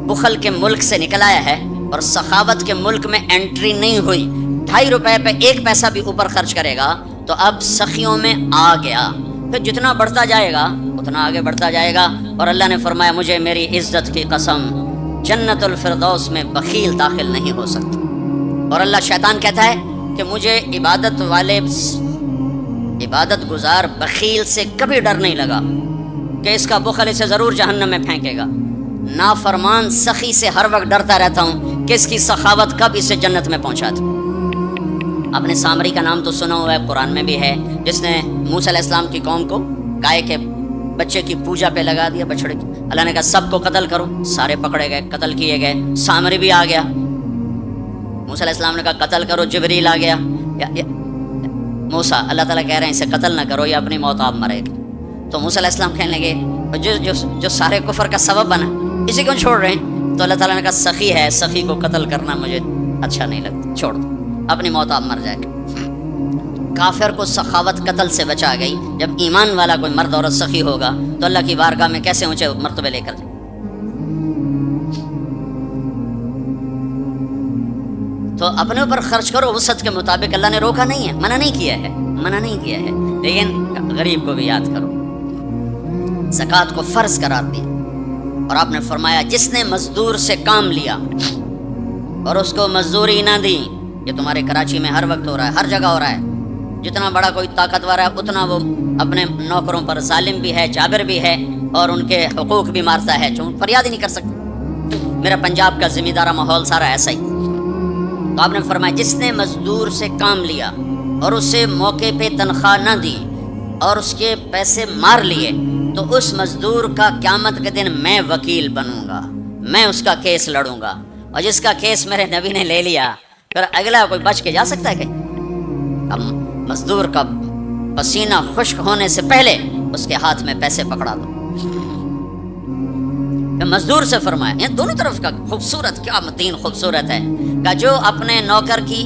بخل کے ملک سے نکل آیا ہے اور سخاوت کے ملک میں انٹری نہیں ہوئی، 2.5 روپے پہ 1 پیسہ بھی اوپر خرچ کرے گا تو اب سخیوں میں آ گیا، پھر جتنا بڑھتا جائے گا اتنا آگے بڑھتا جائے گا۔ اور اللہ نے فرمایا مجھے میری عزت کی قسم جنت الفردوس میں بخیل داخل نہیں ہو سکتا۔ اور اللہ شیطان کہتا ہے کہ مجھے عبادت والے، عبادت گزار بخیل سے کبھی ڈر نہیں لگا کہ اس کا بخل اسے ضرور جہنم میں پھینکے گا، نافرمان سخی سے ہر وقت ڈرتا رہتا ہوں کہ اس کی سخاوت کب اسے جنت میں پہنچا دے۔ آپ نے سامری کا نام تو سنا ہوا ہے، قرآن میں بھی ہے، جس نے موسیٰ علیہ السلام کی قوم کو گائے کے بچے کی پوجا پہ لگا دیا بچڑے کی. اللہ نے کہا سب کو قتل کرو، سارے پکڑے گئے، قتل کیے گئے. سامری بھی آ گیا. موسیٰ علیہ السلام نے کہا قتل کرو، جبریل آ گیا. موسیٰ، اللہ تعالیٰ کہہ رہے ہیں اسے قتل نہ کرو، یہ اپنی موت آپ مرے گا. تو موسیٰ علیہ السلام کہنے لگے جو سارے کفر کا سبب بنا اسی کو چھوڑ رہے ہیں. تو اللہ تعالیٰ نے کہا سخی ہے، سخی کو قتل کرنا مجھے اچھا نہیں لگتا، چھوڑ دو، اپنی موت آپ مر جائے گا. کافر کو سخاوت قتل سے بچا گئی. جب ایمان والا کوئی مرد عورت سخی ہوگا تو اللہ کی بارگاہ میں کیسے اونچے مرتبے لے کر جائے. تو اپنے اوپر خرچ کرو وسعت کے مطابق. اللہ نے روکا نہیں ہے، منع نہیں کیا ہے، منع نہیں کیا ہے، لیکن غریب کو بھی یاد کرو. زکوٰۃ کو فرض قرار دیا اور آپ نے فرمایا جس نے مزدور سے کام لیا اور اس کو مزدوری نہ دی. یہ تمہارے کراچی میں ہر وقت ہو رہا ہے، ہر جگہ ہو رہا ہے. جتنا بڑا کوئی طاقتور ہے اتنا وہ اپنے نوکروں پر ظالم بھی ہے، جابر بھی ہے اور ان کے حقوق بھی مارتا ہے، جو فریاد ہی نہیں کر سکتا. میرا پنجاب کا زمیندارہ ماحول سارا ایسا ہی. تو آپ نے فرمایا جس نے مزدور سے کام لیا اور اسے موقع پہ تنخواہ نہ دی اور اس کے پیسے مار لیے تو اس مزدور کا قیامت کے دن میں وکیل بنوں گا، میں اس کا کیس لڑوں گا. اور جس کا کیس میرے نبی نے لے لیا پھر اگلا کوئی بچ کے جا سکتا ہے کہ؟ اب مزدور کا پسینہ خشک ہونے سے پہلے اس کے ہاتھ میں پیسے پکڑا دو. مزدور سے فرمایا، یہ دونوں طرف کا خوبصورت، کیا دین خوبصورت ہے کہ جو اپنے نوکر کی،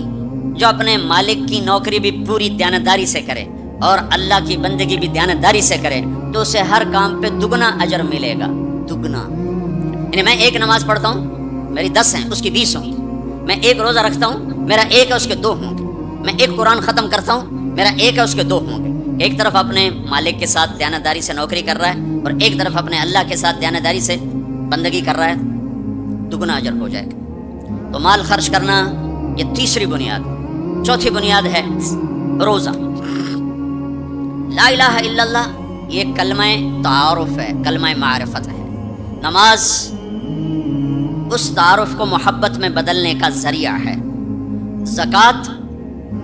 جو اپنے مالک کی نوکری بھی پوری دیانتداری سے کرے اور اللہ کی بندگی بھی دیانتداری سے کرے تو اسے ہر کام پہ دگنا اجر ملے گا، دگنا. یعنی میں ایک نماز پڑھتا ہوں میری 10 ہیں، اس کی 20 ہوں گی. میں ایک روزہ رکھتا ہوں میرا 1 ہے، اس کے 2 ہوں گے. میں ایک قرآن ختم کرتا ہوں میرا 1 ہے، اس کے 2 ہوں گے. ایک طرف اپنے مالک کے ساتھ دیانتداری سے نوکری کر رہا ہے اور ایک طرف اپنے اللہ کے ساتھ دیانتداری سے بندگی کر رہا ہے، دگنا اجر ہو جائے گا. تو مال خرچ کرنا یہ تیسری بنیاد. چوتھی بنیاد ہے روزہ. لا الہ الا اللہ یہ کلمہ تعارف ہے، کلمہ معرفت ہے. نماز اس تعارف کو محبت میں بدلنے کا ذریعہ ہے. زکوٰۃ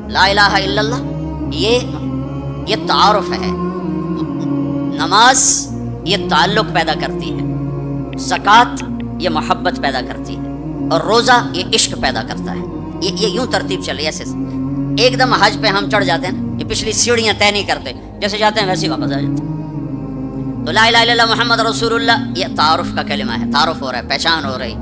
لا الہ الا اللہ یہ تعارف ہے. نماز یہ تعلق پیدا کرتی ہے، زکوٰۃ یہ محبت پیدا کرتی ہے اور روزہ یہ عشق پیدا کرتا ہے. یہ یوں ترتیب چل رہی ہے. ایسے ایک دم حج پہ ہم چڑھ جاتے ہیں، یہ پچھلی سیڑھیاں طے نہیں کرتے، جیسے جاتے ہیں ویسے ہی واپس آ جاتے ہیں. تو لا الہ الا اللہ محمد رسول اللہ یہ تعارف کا کلمہ ہے، تعارف ہو رہا ہے، پہچان ہو رہی.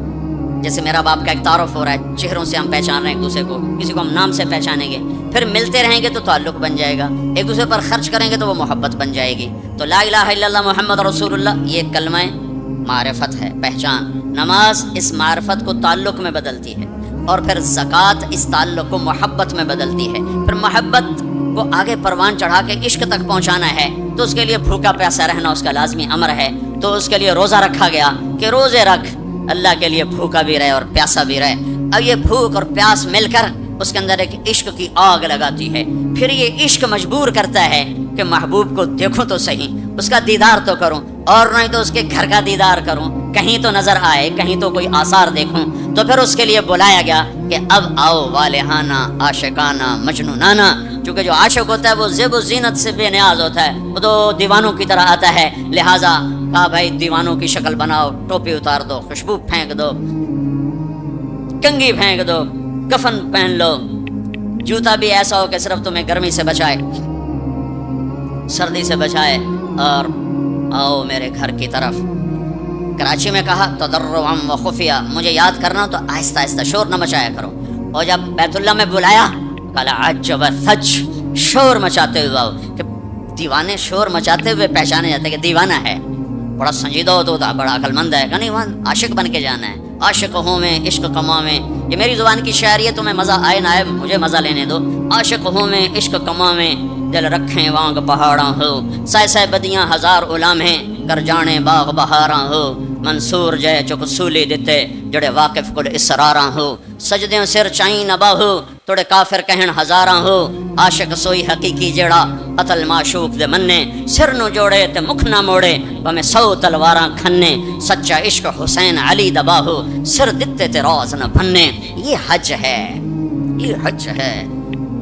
جیسے میرا باپ کا ایک تعارف ہو رہا ہے، چہروں سے ہم پہچان رہے ہیں ایک دوسرے کو، کسی کو ہم نام سے پہچانیں گے، پھر ملتے رہیں گے تو تعلق بن جائے گا، ایک دوسرے پر خرچ کریں گے تو وہ محبت بن جائے گی. تو لا الہ الا اللہ محمد رسول اللہ یہ کلمہ معرفت ہے، پہچان. نماز اس معرفت کو تعلق میں بدلتی ہے اور پھر زکوٰۃ اس تعلق کو محبت میں بدلتی ہے. پھر محبت کو آگے پروان چڑھا کے عشق تک پہنچانا ہے تو اس کے لیے بھوکا پیاسا رہنا اس کا لازمی امر ہے. تو اس کے لیے روزہ رکھا گیا کہ روزے رکھ، اللہ کے لیے بھوکا بھی رہے اور پیاسا بھی رہے. اب یہ بھوک اور پیاس مل کر اس کے اندر ایک عشق کی آگ لگاتی ہے. پھر یہ عشق مجبور کرتا ہے کہ محبوب کو دیکھوں تو صحیح، اس کا دیدار تو کروں، اور نہیں تو اس کے گھر کا دیدار کروں، کہیں تو نظر آئے، کہیں تو کوئی آثار دیکھوں. تو پھر اس کے لیے بلایا گیا کہ اب آؤ والہانہ عاشقانہ مجنونانہ. چونکہ جو عاشق ہوتا ہے وہ زیب و زینت سے بے نیاز ہوتا ہے، وہ تو دیوانوں کی طرح آتا ہے. لہٰذا کہا بھائی دیوانوں کی شکل بناؤ، ٹوپی اتار دو، خوشبو پھینک دو، کنگھی پھینک دو، کفن پہن لو، جوتا بھی ایسا ہو کہ صرف تمہیں گرمی سے بچائے، سردی سے بچائے، اور آؤ میرے گھر کی طرف. کراچی میں کہا تضرعا و خفیہ، مجھے یاد کرنا تو آہستہ آہستہ، شور نہ مچایا کرو. اور جب بیت اللہ میں بلایا کالا عجب سچ، شور مچاتے ہوئے آؤ. کہ دیوانے شور مچاتے ہوئے پہچانے جاتے کہ دیوانہ ہے، بڑا سنجیدہ ہوتا، بڑا عقل مند ہے. کہ نہیں، وہاں عاشق بن کے جانا ہے. عاشق ہوں میں عشق کماویں، یہ میری زبان کی شاعری ہے، تمہیں مزہ آئے نہ آئے مجھے مزہ لینے دو. عاشق ہوں میں عشق کماویں، دل رکھیں وانگ پہاڑاں ہو، سائے سائے بدیاں ہزار غلامیں، کر جانے باغ بہاراں ہو. منصور جے چک سولی دیتے جڑے واقف کل اسراراں ہو. سجدیوں سر چائیں نہ باہو توڑے کافر کہن ہزاراں ہو. عاشق سوئی حقیقی جڑا قتل معشوق دے مننے، سر نو جوڑے تے مکھ نہ موڑے بھمیں 100 تلواراں کھنے. سچا عشق حسین علی دباہو، سر دتے تے راز نہ بھنے. یہ حج ہے، یہ حج ہے.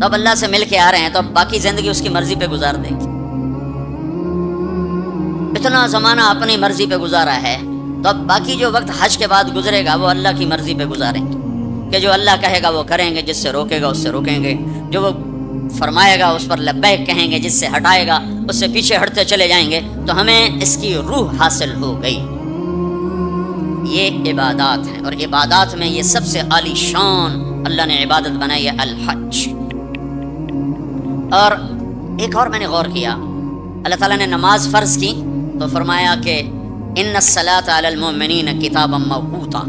تو اب اللہ سے مل کے آ رہے ہیں تو اب باقی زندگی اس کی مرضی پہ گزار دیں گے. اتنا زمانہ اپنی مرضی پہ گزارا ہے تو اب باقی جو وقت حج کے بعد گزرے گا وہ اللہ کی مرضی پہ گزاریں گے کہ جو اللہ کہے گا وہ کریں گے، جس سے روکے گا اس سے روکیں گے، جو وہ فرمائے گا اس پر لبیک کہیں گے، جس سے ہٹائے گا اس سے پیچھے ہٹتے چلے جائیں گے. تو ہمیں اس کی روح حاصل ہو گئی. یہ عبادات ہیں، اور عبادات میں یہ سب سے عالی شان اللہ نے عبادت بنائی ہے الحج. اور ایک اور میں نے غور کیا، اللہ تعالیٰ نے نماز فرض کی تو فرمایا کہ ان الصلاۃ علی المؤمنین کتابا موقوتا،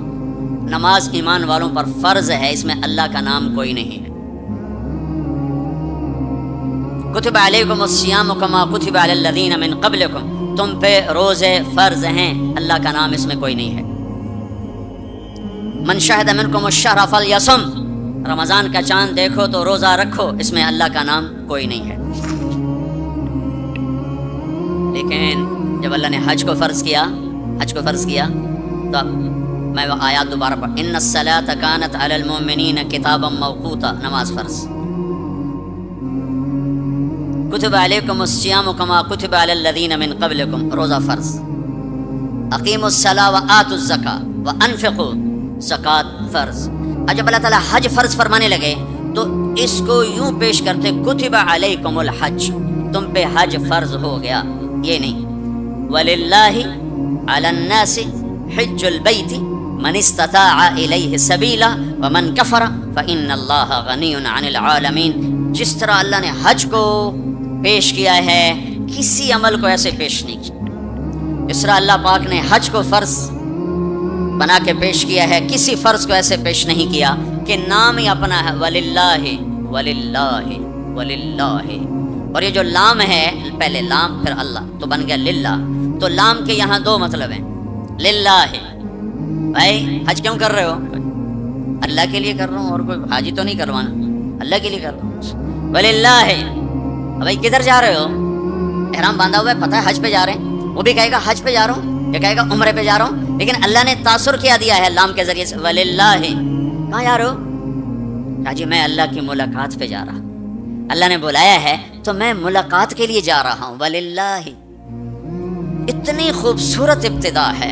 نماز ایمان والوں پر فرض ہے، اس میں اللہ کا نام کوئی نہیں ہے. کتب علیکم الصیام کما کتب علی الذین من قبلکم، تم پہ روزے فرض ہیں، اللہ کا نام اس میں کوئی نہیں ہے. من شہد منکم الشہر فلیصم، رمضان کا چاند دیکھو تو روزہ رکھو، اس میں اللہ کا نام کوئی نہیں ہے. لیکن جب اللہ نے حج کو فرض کیا تو اب میں وہ آیات دوبارہ پڑھ، ان الصلاۃ کانت علی المؤمنین کتابا موقوتا، نماز فرض. کتب علیکم الصیام کما کتب علی الذین من قبلکم، روزہ فرض. اقیموا الصلاۃ وآتوا الزکاۃ وانفقوا، زکات فرض. اور جب اللہ تعالیٰ حج فرض فرمانے لگے تو اس کو یوں پیش کرتے کتب علیکم الحج، تم پہ حج فرض ہو گیا. یہ نہیں، وَلِلَّهِ عَلَى النَّاسِ حِجُّ الْبَيْتِ مَنِ اسْتَطَاعَ إِلَيْهِ سَبِيلًا وَمَنْ كَفَرَ فَإِنَّ اللَّهَ غَنِيٌّ عَنِ الْعَالَمِينَ. جس طرح اللہ نے حج کو پیش کیا ہے، کسی عمل کو ایسے پیش نہیں کیا. اس طرح اللہ پاک نے حج کو فرض بنا کے پیش کیا ہے، کسی فرض کو ایسے پیش نہیں کیا کہ نام ہی اپنا ہے، وَلِلَّهِ وَلِلَّهِ وَلِلَّهِ. اور یہ جو لام ہے، پہلے لام پھر اللہ تو بن گیا للہ. تو لام کے یہاں دو مطلب ہیں. للہ، بھائی حج کیوں کر رہے ہو؟ اللہ کے لیے کر رہا ہوں، اور کوئی حاجی تو نہیں کروانا، اللہ کے لیے کر رہا ہوں. وللہ، بھائی کدھر جا رہے ہو؟ احرام باندھا ہوا ہے، پتہ ہے حج پہ جا رہے ہیں. وہ بھی کہے گا حج پہ جا رہا ہوں، یہ کہے گا عمرے پہ جا رہا ہوں. لیکن اللہ نے تاثر کیا دیا ہے لام کے ذریعے سے، وللہ. کہاں جا رہے ہو؟ حاجی میں اللہ کی ملاقات پہ جا رہا ہوں، اللہ نے بلایا ہے تو میں ملاقات کے لیے جا رہا ہوں. وللہ، اتنی خوبصورت ابتدا ہے.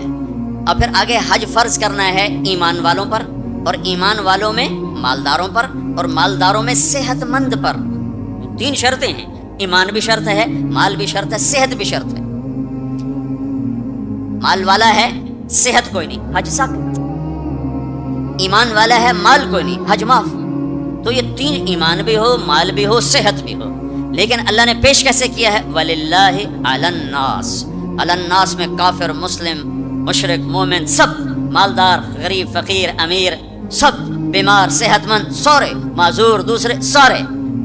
اور پھر آگے حج فرض کرنا ہے ایمان والوں پر، اور ایمان والوں میں مالداروں پر، اور مالداروں میں صحت مند پر. 3 شرطیں ہیں، ایمان بھی شرط ہے، مال بھی شرط ہے، صحت بھی شرط ہے. مال والا ہے، صحت کوئی نہیں، حج ساقط. ایمان والا ہے، مال کوئی نہیں، حج معاف. تو یہ 3، ایمان بھی ہو، مال بھی ہو، صحت بھی ہو. لیکن اللہ نے پیش کیسے کیا ہے؟ وَلِلَّهِ عَلَى النَّاسِ. علی الناس میں کافر، مسلم، مشرک، مومن، سب، مالدار، غریب، فقیر، امیر، سب، بیمار، صحت مند، سارے، معذور، دوسرے، سارے.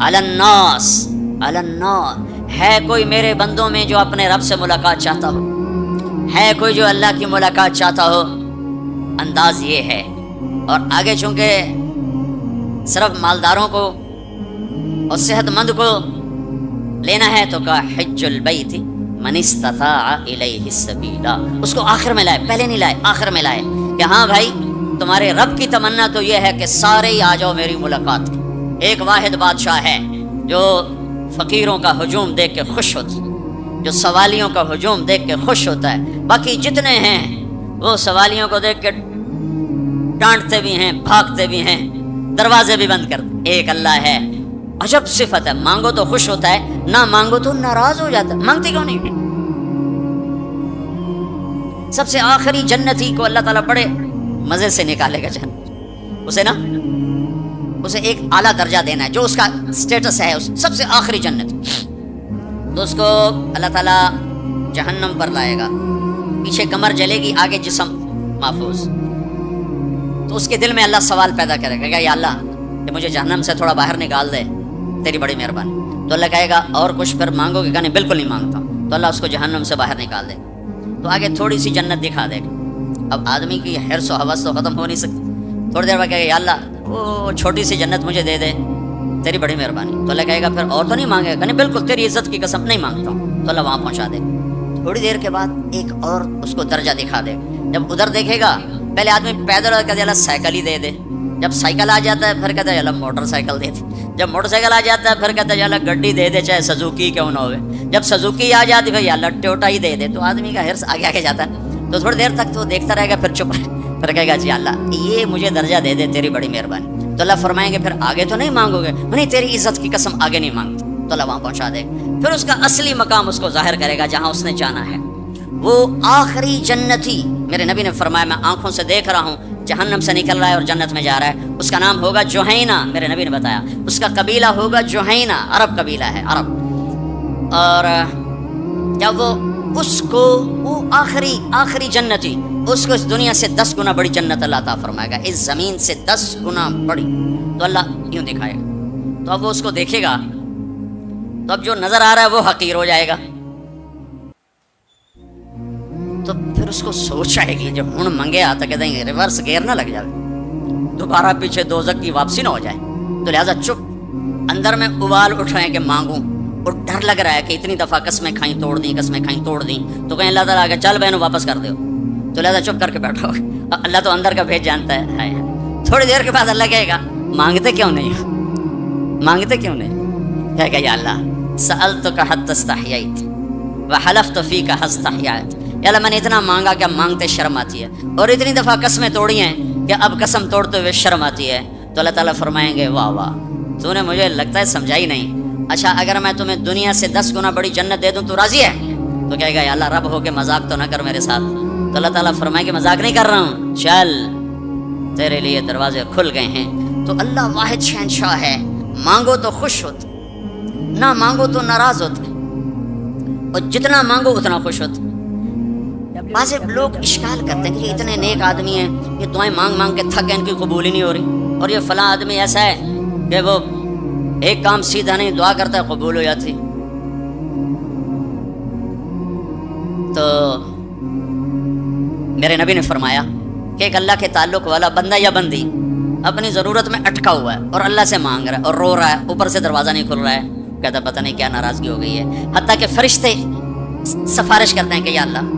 علی الناس، علی الناس. ہے کوئی میرے بندوں میں جو اپنے رب سے ملاقات چاہتا ہو؟ ہے کوئی جو اللہ کی ملاقات چاہتا ہو؟ انداز یہ ہے. اور آگے چونکہ صرف مالداروں کو اور صحت مند کو لینا ہے تو کہا حج البیت من استطاع الیہ السبیلا. اس کو آخر میں لائے، پہلے نہیں لائے، آخر میں لائے کہ ہاں بھائی تمہارے رب کی تمنا تو یہ ہے کہ سارے ہی آ جاؤ میری ملاقات کی. ایک واحد بادشاہ ہے جو فقیروں کا ہجوم دیکھ کے خوش ہوتا ہے، جو سوالیوں کا ہجوم دیکھ کے خوش ہوتا ہے. باقی جتنے ہیں وہ سوالیوں کو دیکھ کے ڈانٹتے بھی ہیں، بھاگتے بھی ہیں، دروازے بھی بند کرتے. ایک اللہ ہے، عجب صفت ہے، مانگو تو خوش ہوتا ہے، نہ مانگو تو ناراض ہو جاتا ہے. مانگتی کیوں نہیں؟ سب سے آخری جنتی کو اللہ تعالیٰ بڑے مزے سے نکالے گا جنت. اسے ایک اعلیٰ درجہ دینا ہے جو اس کا سٹیٹس ہے، سب سے آخری جنت. تو اس کو اللہ تعالیٰ جہنم پر لائے گا، پیچھے کمر جلے گی، آگے جسم محفوظ. تو اس کے دل میں اللہ سوال پیدا کرے گا، یا اللہ کہ مجھے جہنم سے تھوڑا باہر نکال دے، تیری بڑی مہربانی. تو اللہ کہے گا اور کچھ پھر مانگو گے؟ کہنے بالکل نہیں مانگتا. تو اللہ اس کو جہنم سے باہر نکال دے. تو آگے تھوڑی سی جنت دکھا دے گا. اب آدمی کی حرص و حوث تو ختم ہو نہیں سکتی. تھوڑی دیر بعد کہے گا یا اللہ وہ چھوٹی سی جنت مجھے دے دے، تیری بڑی مہربانی. تو اللہ کہے گا پھر اور تو نہیں مانگے گا؟ کہنے بالکل تیری عزت کی قسم نہیں مانگتا ہوں. تو اللہ وہاں پہنچا دے. تھوڑی دیر کے بعد ایک اور اس کو درجہ دکھا دے. جب ادھر دیکھے گا پہلے آدمی پیدل کہتے اللہ سائیکل ہی دے دے. جب سائیکل آ جاتا ہے پھر کہتا ہے اللہ موٹر سائیکل دے دے. جب موٹر سائیکل آ جاتا ہے پھر کہتا ہے یا اللہ گڈی دے دے چاہے سزوکی کیوں نہ ہوئے. جب سزوکی آ جاتی ہے یا اللہ ٹوٹا ہی دے دے. تو آدمی کا ہرس آگے آگے جاتا ہے. تو تھوڑی دیر تک تو دیکھتا رہے گا پھر چپ پھر کہے گا جی اللہ یہ مجھے درجہ دے دے تیری بڑی مہربانی. تو اللہ فرمائیں گے پھر آگے تو نہیں مانگو گے؟ نہیں تیری عزت کی قسم آگے نہیں مانگتا. تو اللہ وہاں پہنچا دے. پھر اس کا اصلی مقام اس کو ظاہر کرے گا جہاں اس نے جانا ہے. وہ آخری جنتی میرے نبی نے فرمایا میں آنکھوں سے دیکھ رہا ہوں جہنم سے نکل رہا ہے اور جنت میں جا رہا ہے. اس کا نام ہوگا جوہینہ. میرے نبی نے بتایا اس کا قبیلہ ہوگا جوہینہ. عرب قبیلہ ہے عرب. اور جب وہ اس کو وہ آخری جنتی اس کو اس دنیا سے 10 گنا بڑی جنت اللہ تعالیٰ فرمائے گا, اس زمین سے 10 گنا بڑی. تو اللہ یوں دکھائے گا. تو اب وہ اس کو دیکھے گا تو اب جو نظر آ رہا ہے وہ حقیر ہو جائے گا. تو پھر اس کو سوچ آئے گی جو ہن منگے آتا کہ دیں ریورس گیئر نہ لگ جائے, دوبارہ پیچھے دوزخ کی واپسی نہ ہو جائے. تو لہٰذا چپ اندر میں ابال اٹھ رہے ہیں کہ مانگوں, اور ڈر لگ رہا ہے کہ اتنی دفعہ قسمیں کھائیں توڑ دیں قسمیں کھائیں توڑ دیں تو کہیں اللہ تعالیٰ آگے چل بہنوں واپس کر دو. تو لہٰذا چپ کر کے بیٹھو. اللہ تو اندر کا بھیج جانتا ہے. تھوڑی دیر کے بعد اللہ کہے گا مانگتے کیوں نہیں, مانگتے کیوں نہیں؟ کہے گا یا اللہ سألتک حتی استحییت وحلفت فیک حتی استحییت. یا اللہ میں نے اتنا مانگا کہ اب مانگتے شرم آتی ہے, اور اتنی دفعہ قسمیں توڑی ہیں کہ اب قسم توڑتے ہوئے شرم آتی ہے. تو اللہ تعالیٰ فرمائیں گے واہ واہ تو نے مجھے لگتا ہے سمجھا ہی نہیں. اچھا اگر میں تمہیں دنیا سے 10 گنا بڑی جنت دے دوں تو راضی ہے؟ تو کہے گا یا اللہ رب ہو کے مذاق تو نہ کر میرے ساتھ. تو اللہ تعالیٰ فرمائے کہ مذاق نہیں کر رہا ہوں, چل تیرے لیے دروازے کھل گئے ہیں. تو اللہ واحد شہنشاہ ہے, مانگو تو خوش ہوتے, نہ مانگو تو ناراض ہوتے, اور جتنا مانگو اتنا خوش ہوتے. بعض لوگ اشکال کرتے ہیں کہ یہ اتنے نیک آدمی ہیں, یہ دعائیں مانگ مانگ کے تھک گئے, ان کی قبول ہی نہیں ہو رہی, اور یہ فلاں آدمی ایسا ہے کہ وہ ایک کام سیدھا نہیں دعا کرتا ہے قبول ہو جاتی. تو میرے نبی نے فرمایا کہ ایک اللہ کے تعلق والا بندہ یا بندی اپنی ضرورت میں اٹکا ہوا ہے اور اللہ سے مانگ رہا ہے اور رو رہا ہے, اوپر سے دروازہ نہیں کھل رہا ہے, کہتا پتہ نہیں کیا ناراضگی ہو گئی ہے. حتیٰ کہ فرشتے سفارش کرتے ہیں کہ یا اللہ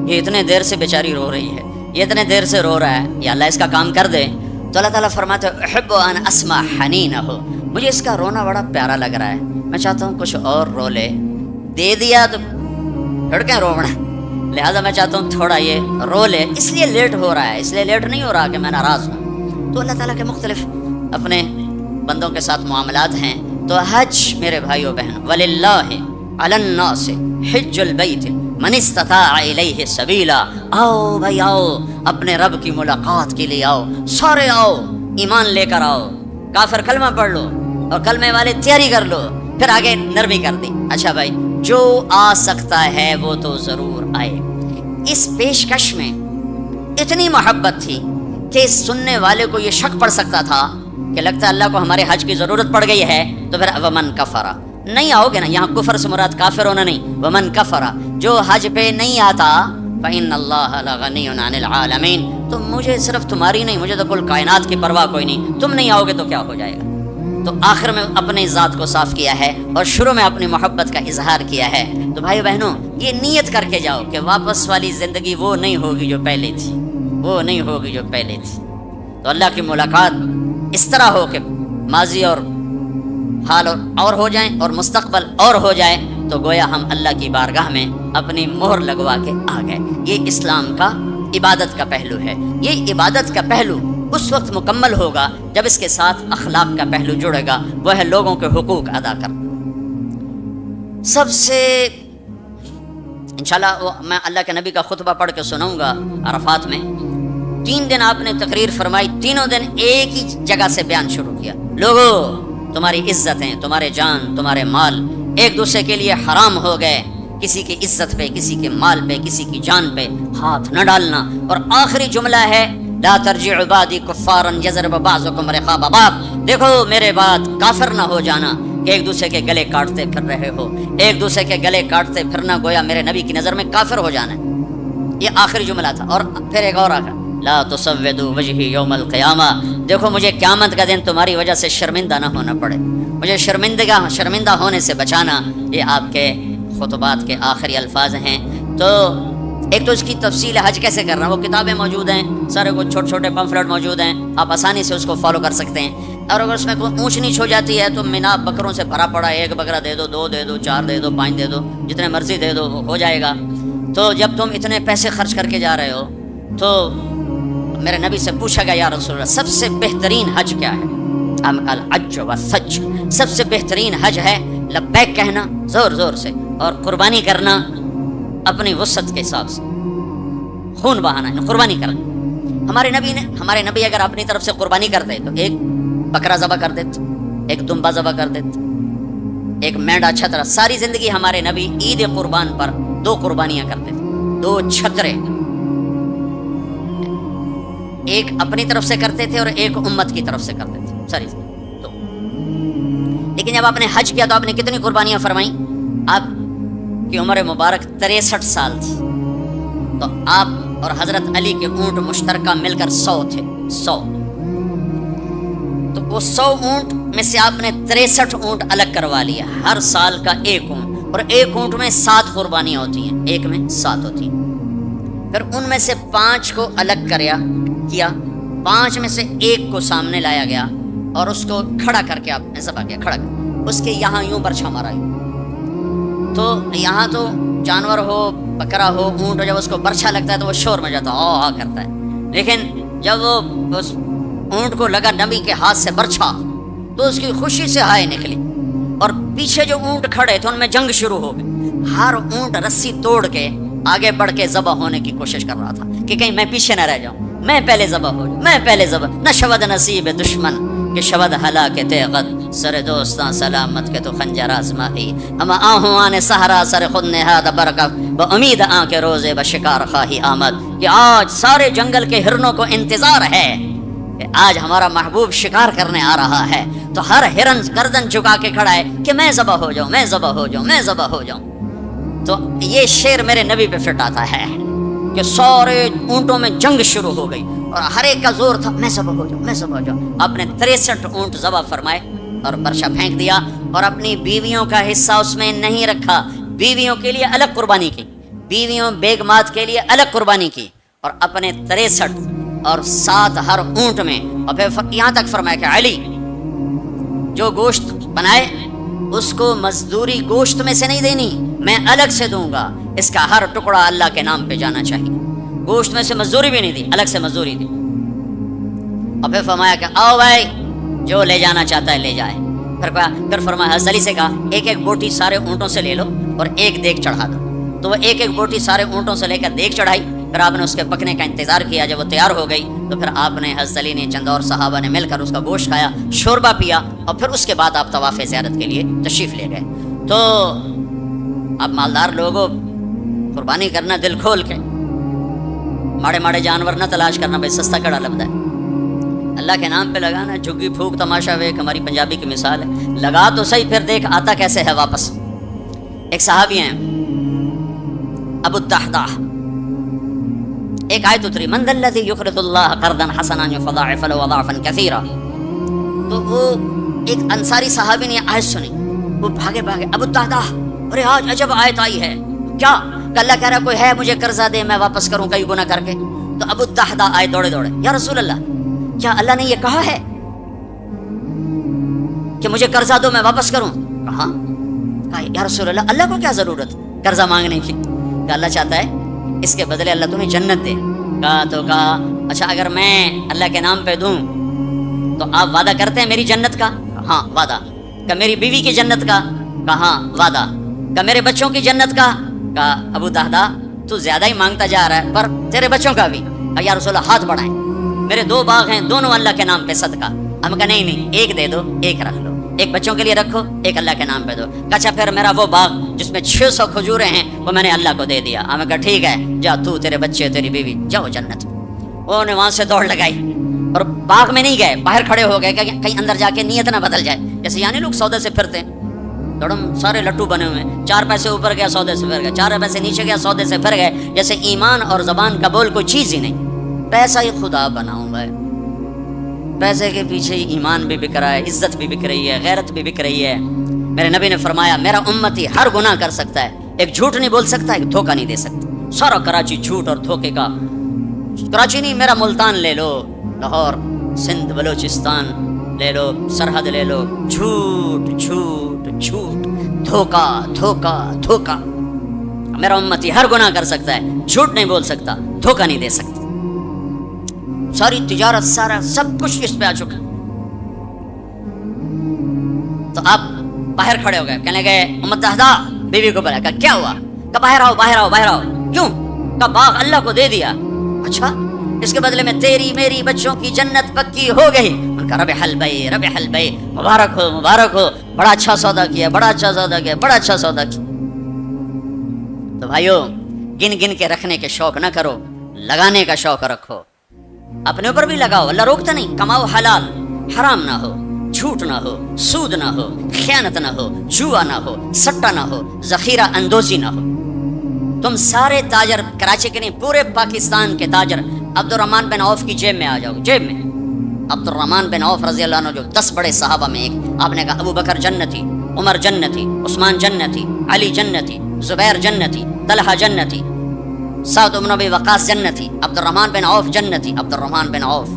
یہ اتنے دیر سے بیچاری رو رہی ہے, یہ اتنے دیر سے رو رہا ہے, یا اللہ اس کا کام کر دے. تو اللہ تعالیٰ فرماتے ہیں احب ان اسمع حنینہ, مجھے اس کا رونا بڑا پیارا لگ رہا ہے, میں چاہتا ہوں کچھ اور رو لے. دے دیا تو لڑکیں رونا, لہٰذا میں چاہتا ہوں تھوڑا یہ رو لے, اس لیے لیٹ ہو رہا ہے, اس لیے لیٹ نہیں ہو رہا کہ میں ناراض ہوں. تو اللہ تعالیٰ کے مختلف اپنے بندوں کے ساتھ معاملات ہیں. تو حج میرے بھائیو بہن وللہ علی الناس حج البیت من استطاع الیہ سبیلا. آؤ بھائی آؤ, اپنے رب کی ملاقات کے لیے آؤ, سارے آؤ, ایمان لے کر آؤ. کافر کلمہ پڑھ لو اور کلمے والے تیاری کر لو, پھر آگے نرمی کر دی. اچھا بھائی جو آ سکتا ہے وہ تو ضرور آئے. اس پیشکش میں اتنی محبت تھی کہ سننے والے کو یہ شک پڑ سکتا تھا کہ لگتا ہے اللہ کو ہمارے حج کی ضرورت پڑ گئی ہے, تو پھر ومن کفر, نہیں آؤ گے نا, یہاں کفر سے مراد کافر ہونا نہیں, ومن کفر, جو حج پہ نہیں آتا فإن اللہ لغنی عن العالمین, تو مجھے صرف تمہاری نہیں, مجھے تو کل کائنات کی پرواہ کوئی نہیں, تم نہیں آؤ گے تو کیا ہو جائے گا. تو آخر میں اپنی ذات کو صاف کیا ہے اور شروع میں اپنی محبت کا اظہار کیا ہے. تو بھائی بہنوں یہ نیت کر کے جاؤ کہ واپس والی زندگی وہ نہیں ہوگی جو پہلے تھی, وہ نہیں ہوگی جو پہلے تھی. تو اللہ کی ملاقات اس طرح ہو کہ ماضی اور حال اور ہو جائیں اور مستقبل اور ہو جائے, تو گویا ہم اللہ کی بارگاہ میں اپنی مہر لگوا کے آ گئے. یہ اسلام کا عبادت کا پہلو ہے. یہ عبادت کا پہلو اس وقت مکمل ہوگا جب اس کے ساتھ اخلاق کا پہلو جڑے گا, وہ ہے لوگوں کے حقوق ادا کرنا. سب سے انشاءاللہ میں اللہ کے نبی کا خطبہ پڑھ کے سناؤں گا عرفات میں. 3 دن آپ نے تقریر فرمائی, تینوں دن ایک ہی جگہ سے بیان شروع کیا. لوگوں تمہاری عزتیں, تمہارے جان, تمہارے مال ایک دوسرے کے لیے حرام ہو گئے. کسی کی عزت پہ, کسی کے مال پہ, کسی کی جان پہ ہاتھ نہ ڈالنا. اور آخری جملہ ہے لا ترجعوا بعدی کفارا یضرب بعضکم رقاب بعض. دیکھو میرے بعد کافر نہ ہو جانا کہ ایک دوسرے کے گلے کاٹتے پھر رہے ہو, ایک دوسرے کے گلے کاٹتے پھرنا گویا میرے نبی کی نظر میں کافر ہو جانا ہے. یہ آخری جملہ تھا. اور پھر ایک اور آخر لا تسودوا وجہی یوم القیامہ. دیکھو مجھے قیامت کا دن تمہاری وجہ سے شرمندہ نہ ہونا پڑے, مجھے شرمندہ ہونے سے بچانا. یہ آپ کے خطبات کے آخری الفاظ ہیں. تو ایک تو اس کی تفصیل حج کیسے کرنا، وہ کتابیں موجود ہیں، سارے کو چھوٹے چھوٹے پمفلٹ موجود ہیں، آپ آسانی سے اس کو فالو کر سکتے ہیں۔ اور اگر اس میں کوئی اونچ نیچ ہو جاتی ہے تو مینا بکروں سے بھرا پڑا ہے، 1 بکرا دے دو، 2 دے دو، 4 دے دو، 5 دے دو، جتنے مرضی دے دو ہو جائے گا۔ تو جب تم اتنے پیسے خرچ کر کے جا رہے ہو تو میرے نبی سے پوچھا گیا، یا رسول اللہ سب سے بہترین حج کیا ہے؟ الحج والسج، سب سے بہترین حج ہے لبیک کہنا زور زور سے، اور قربانی کرنا اپنی وسعت کے حساب سے، خون بہانا ہے، قربانی کرنا۔ ہمارے نبی اگر اپنی طرف سے قربانی کرتے تو 1 بکرا ذبح کر دیتے، 1 دمبا ذبح کر دیتے، 1 مینڈا اچھا طرح۔ ساری زندگی ہمارے نبی عید قربان پر 2 قربانیاں کرتے تھے، 2 چھترے، 1 اپنی طرف سے کرتے تھے اور 1 امت کی طرف سے کرتے تھے ساری زندگی 2۔ لیکن جب آپ نے حج کیا تو آپ نے کتنی قربانیاں فرمائیں؟ آپ کی عمر مبارک 63 سال تھی، تو آپ اور حضرت علی کے اونٹ مشترکہ مل کر 100 تھے، 100۔ تو وہ 100 اونٹ میں سے آپ نے 63 اونٹ الگ کروا لیا، ہر سال کا 1 اونٹ، اور 1 اونٹ میں 7 قربانیاں ہوتی ہیں، 1 میں 7 ہوتی ہیں۔ پھر ان میں سے 5 کو الگ کیا، 5 میں سے 1 کو سامنے لایا گیا اور اس کو کھڑا کر کے آپ نے ذبح کیا، کھڑا کر اس کے یہاں یوں برچھا مارا یوں۔ تو یہاں تو جانور ہو، بکرا ہو، اونٹ ہو، جب اس کو برچھا لگتا ہے تو وہ شور میں جاتا ہے، آ کرتا ہے۔ لیکن جب وہ اس اونٹ کو لگا نبی کے ہاتھ سے برچھا تو اس کی خوشی سے ہائے نکلی، اور پیچھے جو اونٹ کھڑے تھے ان میں جنگ شروع ہو گئی۔ ہر اونٹ رسی توڑ کے آگے بڑھ کے ذبح ہونے کی کوشش کر رہا تھا کہ کہیں میں پیچھے نہ رہ جاؤں، میں پہلے ذبح ہو جاؤں، میں پہلے ذبح۔ نہ شود نصیب دشمن کہ شود ہلاکت تیغت، سر دوستاں سلامت کے تو خنجر آزمائی، ہم آہوں آنے سہرا سر خود نہاد برکف، با امید آن کے روزے بشکار خواہی آمد، کہ آج سارے جنگل کے ہرنوں کو انتظار ہے کہ آج ہمارا محبوب شکار کرنے آ رہا ہے۔ تو ہر ہرن گردن جھکا کے کھڑا ہے کہ میں ذبح ہو جاؤں، میں ذبح ہو جاؤں، میں ذبح ہو جاؤں۔ تو یہ شعر میرے نبی پہ فٹ آتا ہے کہ سارے اونٹوں میں جنگ شروع ہو گئی اور ہر ایک کا زور تھا میں ذبح ہو جاؤں، میں ذبح ہو جاؤں۔ آپ نے 63 اونٹ ذبح فرمائے اور برچا پھینک دیا، اور اپنی بیویوں کا حصہ اس میں نہیں رکھا، بیویوں کے لیے الگ قربانی کی، بیویوں بیگمات کے لیے الگ قربانی کی، اور اپنے 63 اور 7 ہر اونٹ میں، اور پھر یہاں تک فرمایا کہ علی جو گوشت بنائے اس کو مزدوری گوشت میں سے نہیں دینی، میں الگ سے دوں گا، اس کا ہر ٹکڑا اللہ کے نام پہ جانا چاہیے۔ گوشت میں سے مزدوری بھی نہیں دی، الگ سے مزدوری دی۔ اور پھر فرمایا کہ آؤ بھائی جو لے جانا چاہتا ہے لے جائے۔ پھر فرمایا حضرت علی سے کہا 1 بوٹی سارے اونٹوں سے لے لو اور 1 دیگ چڑھا دو۔ تو وہ 1 بوٹی سارے اونٹوں سے لے کر دیگ چڑھائی، پھر آپ نے اس کے پکنے کا انتظار کیا۔ جب وہ تیار ہو گئی تو پھر آپ نے حضرت علی نے چند اور صحابہ نے مل کر اس کا گوشت کھایا، شوربہ پیا، اور پھر اس کے بعد آپ طواف زیارت کے لیے تشریف لے گئے۔ تو آپ مالدار لوگوں قربانی کرنا دل کھول کے، ماڑے ماڑے جانور نہ تلاش کرنا، بھائی سستا کڑا لبدا ہے، اللہ کے نام پہ لگانا، جھگی پھونک تماشا ویک، ہماری پنجابی کی مثال ہے، لگا تو صحیح پھر دیکھ آتا کیسے ہے واپس۔ ایک صحابی ہیں ابو الدحداح، ایک آیت اتری من ذا الذی یقرض اللہ قرضا حسنا یضاعف له اضعافا کثیرا، تو وہ ایک انصاری صحابی نے آیت سنی، وہ بھاگے ابو الدحداح، ارے آج عجب آیت آئی ہے، کیا کہ اللہ کہہ رہا کوئی ہے مجھے قرضہ دے میں واپس کروں کئی گناہ کر کے۔ تو ابو الدحداح آئے دوڑے یا رسول اللہ کیا اللہ نے یہ کہا ہے کہ مجھے قرضہ دو میں واپس کروں؟ کہا یا رسول اللہ کو کیا ضرورت قرضہ مانگنے کی، کہ اللہ چاہتا ہے اس کے بدلے اللہ تمہیں جنت دے۔ کہا اچھا اگر میں اللہ کے نام پہ دوں تو آپ وعدہ کرتے ہیں میری جنت کا؟ ہاں وعدہ۔ کہ میری بیوی کی جنت کا؟ کہا وعدہ۔ کہ میرے بچوں کی جنت کا؟ کہا ابو دہدا تو زیادہ ہی مانگتا جا رہا ہے، پر تیرے بچوں کا بھی؟ کہا یا رسول اللہ ہاتھ بڑھائیں، میرے 2 باغ ہیں دونوں اللہ کے نام پہ صدقہ۔ ہم کہا نہیں 1 دے دو 1 رکھ لو، 1 بچوں کے لیے رکھو 1 اللہ کے نام پہ دو۔ کہا اچھا پھر میرا وہ باغ جس میں 600 کھجوریں ہیں وہ میں نے اللہ کو دے دیا۔ ہمیں کہا ٹھیک ہے جا تو تیرے بچے تیری بیوی جاؤ جنت۔ انہوں نے وہاں سے دوڑ لگائی اور باغ میں نہیں گئے، باہر کھڑے ہو گئے کہ کہیں اندر جا کے نیت نہ بدل جائے، جیسے یعنی لوگ سودے سے پھرتے ہیں، دوڑم سارے لٹو بنے ہوئے، 4 پیسے اوپر گیا سودے سے پھر گئے، 4 پیسے نیچے گیا سودے سے پھر گئے، جیسے ایمان اور زبان کا بول کوئی چیز ہی نہیں۔ پیسہ ہی خدا بناؤں گا، پیسے کے پیچھے ہی ایمان بھی بک رہا ہے، عزت بھی بک رہی ہے، غیرت بھی بک رہی ہے۔ میرے نبی نے فرمایا میرا امتی ہر گناہ کر سکتا ہے، ایک جھوٹ نہیں بول سکتا، ایک دھوکہ نہیں دے سکتا، سارا کراچی جھوٹ اور دھوکے کا. کراچی نہیں، میرا ملتان لے لو، لاہور، سندھ، بلوچستان لے لو، سرحد لے لو، جھوٹ جھوٹ جھوٹ، دھوکا دھوکا دھوکا. میرا امتی ہر گناہ کر سکتا ہے، جھوٹ نہیں بول سکتا، دھوکا نہیں دے سکتا. ساری تجارت، سارا سب کچھ اس پہ آ چکا. تو آپ باہر کھڑے ہو گئے، کہنے لگے امت متحدہ، بیوی کو بلایا، کہا کیا ہوا؟ کہا باہر آؤ باہر آؤ باہر آؤ. کیوں؟ کہا باغ اللہ کو دے دیا. اچھا، اس کے بدلے میں تیری میری بچوں کی جنت پکی ہو گئی. ان کا ربح البیع ربح البیع، مبارک ہو مبارک ہو، بڑا اچھا سودا کیا، بڑا اچھا سودا کیا، بڑا اچھا سودا کیا. تو بھائیو، گن گن کے رکھنے کے شوق نہ کرو، لگانے کا شوق رکھو. اپنے اوپر بھی لگاؤ، اللہ روکتا نہیں. کماؤ حلال، حرام نہ ہو، جھوٹ نہ ہو، سود نہ ہو، خیانت نہ ہو، جوا نہ ہو، سٹا نہ ہو، ذخیرہ اندوزی نہ ہو. تم سارے تاجر، کراچی کے نہیں پورے پاکستان کے تاجر عبد الرحمن بن عوف کی جیب میں آ جاؤ. جیب میں عبد الرحمن بن عوف رضی اللہ عنہ، جو 10 بڑے صحابہ میں ایک، آپ نے کہا ابو بکر جنتی، عمر جنتی، عثمان جنتی، علی جنتی، زبیر جنتی، طلحہ جنتی، سعد بن ابی وقاص جنتی، عبد الرحمن بن عوف جنتی، عبد الرحمن بن عوف،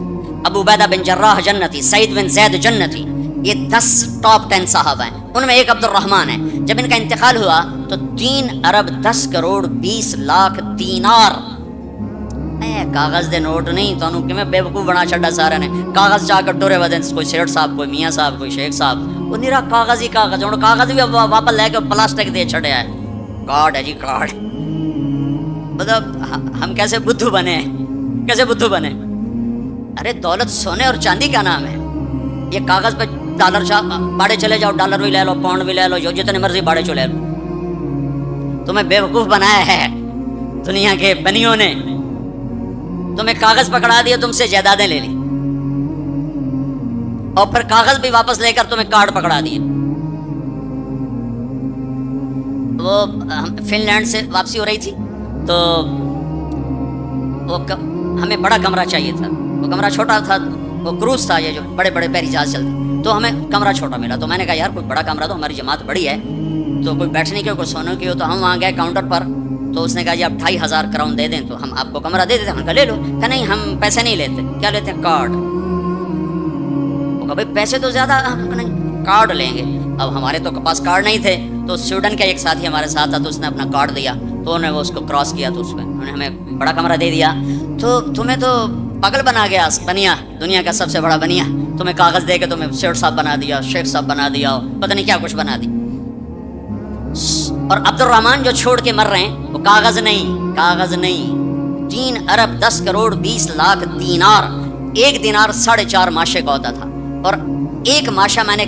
ابو عبیدہ بن جراح جنتی، سعید بن زید جنتی. یہ 10 ٹاپ 10 صحابہ ہیں، ان میں ایک عبد الرحمن ہے. جب ان کا انتقال ہوا تو 3 ارب 10 کروڑ 20 لاکھ دینار، کاغذ دے نوٹ نہیں تو کہ میں بے وقوف بنا چھڈا سارے نے. کاغذ چاہ کر ڈورے ودن، کوئی سیٹ صاحب، کوئی میاں صاحب، کوئی شیخ صاحب، وہ نیرا کاغذ ہی کاغذ. ہوں کاغذ بھی واپس لے کے پلاسٹک دے چھڑیا ہے. کارڈ ہے جی کارڈ. مطلب ہم کیسے بدھو بنے، کیسے بدھو بنے. ارے دولت سونے اور چاندی کا نام ہے. یہ کاغذ پہ ڈالر باڑے چلے جاؤ، ڈالر بھی لے لو، پاؤنڈ بھی لے لو، جو جتنے مرضی باڑے چو لے لو. تمہیں بے وقوف بنایا ہے دنیا کے بنیوں نے. تمہیں کاغذ پکڑا دیا، تم سے جائیدادیں لے لی، اور پھر کاغذ بھی واپس لے کر تمہیں کارڈ پکڑا دیے. وہ فن لینڈ سے واپسی ہو رہی تھی تو وہ ہمیں بڑا کمرہ چاہیے تھا. وہ کمرہ چھوٹا تھا، وہ کروز تھا، یہ جو بڑے بڑے بحری جہاز چلتے، تو ہمیں کمرہ چھوٹا ملا. تو میں نے کہا یار کوئی بڑا کمرہ، تو ہماری جماعت بڑی ہے تو کوئی بیٹھنے کی ہو، کوئی سونے کی ہو. تو ہم وہاں گئے کاؤنٹر پر، تو اس نے کہا جی آپ 2500 کراؤن دے دیں تو ہم آپ کو کمرہ دے دیتے. ہم نے کہا لے لو. کہا نہیں ہم پیسے نہیں لیتے. کیا لیتے ہیں؟ کارڈ. وہ کہا بھائی پیسے تو زیادہ. ہم کہا نہیں کارڈ لیں گے. اب ہمارے تو پاس کارڈ نہیں تھے، تو سویڈن کا ایک ساتھی ہمارے ساتھ تھا، تو اس نے اپنا کارڈ دیا، تو انہوں نے وہ اس کو کراس کیا، تو اس میں انہوں نے ہمیں بڑا کمرہ دے دیا. تو تمہیں تو پاگل بنا گیا بنیا، دنیا کا سب سے بڑا بنیا. تمہیں کاغذ دے کے تمہیں سیٹ صاحب بنا دیا، شیخ صاحب بنا دیا، پتہ نہیں کیا کچھ بنا دی. اور عبد الرحمن جو چھوڑ کے مر رہے ہیں وہ کاغذ نہیں، کاغذ نہیں، 3 ارب 10 کروڑ 20 لاکھ دینار. ایک دینار 4.5 ماشے کا ہوتا تھا. اور ایک ماشا میں نے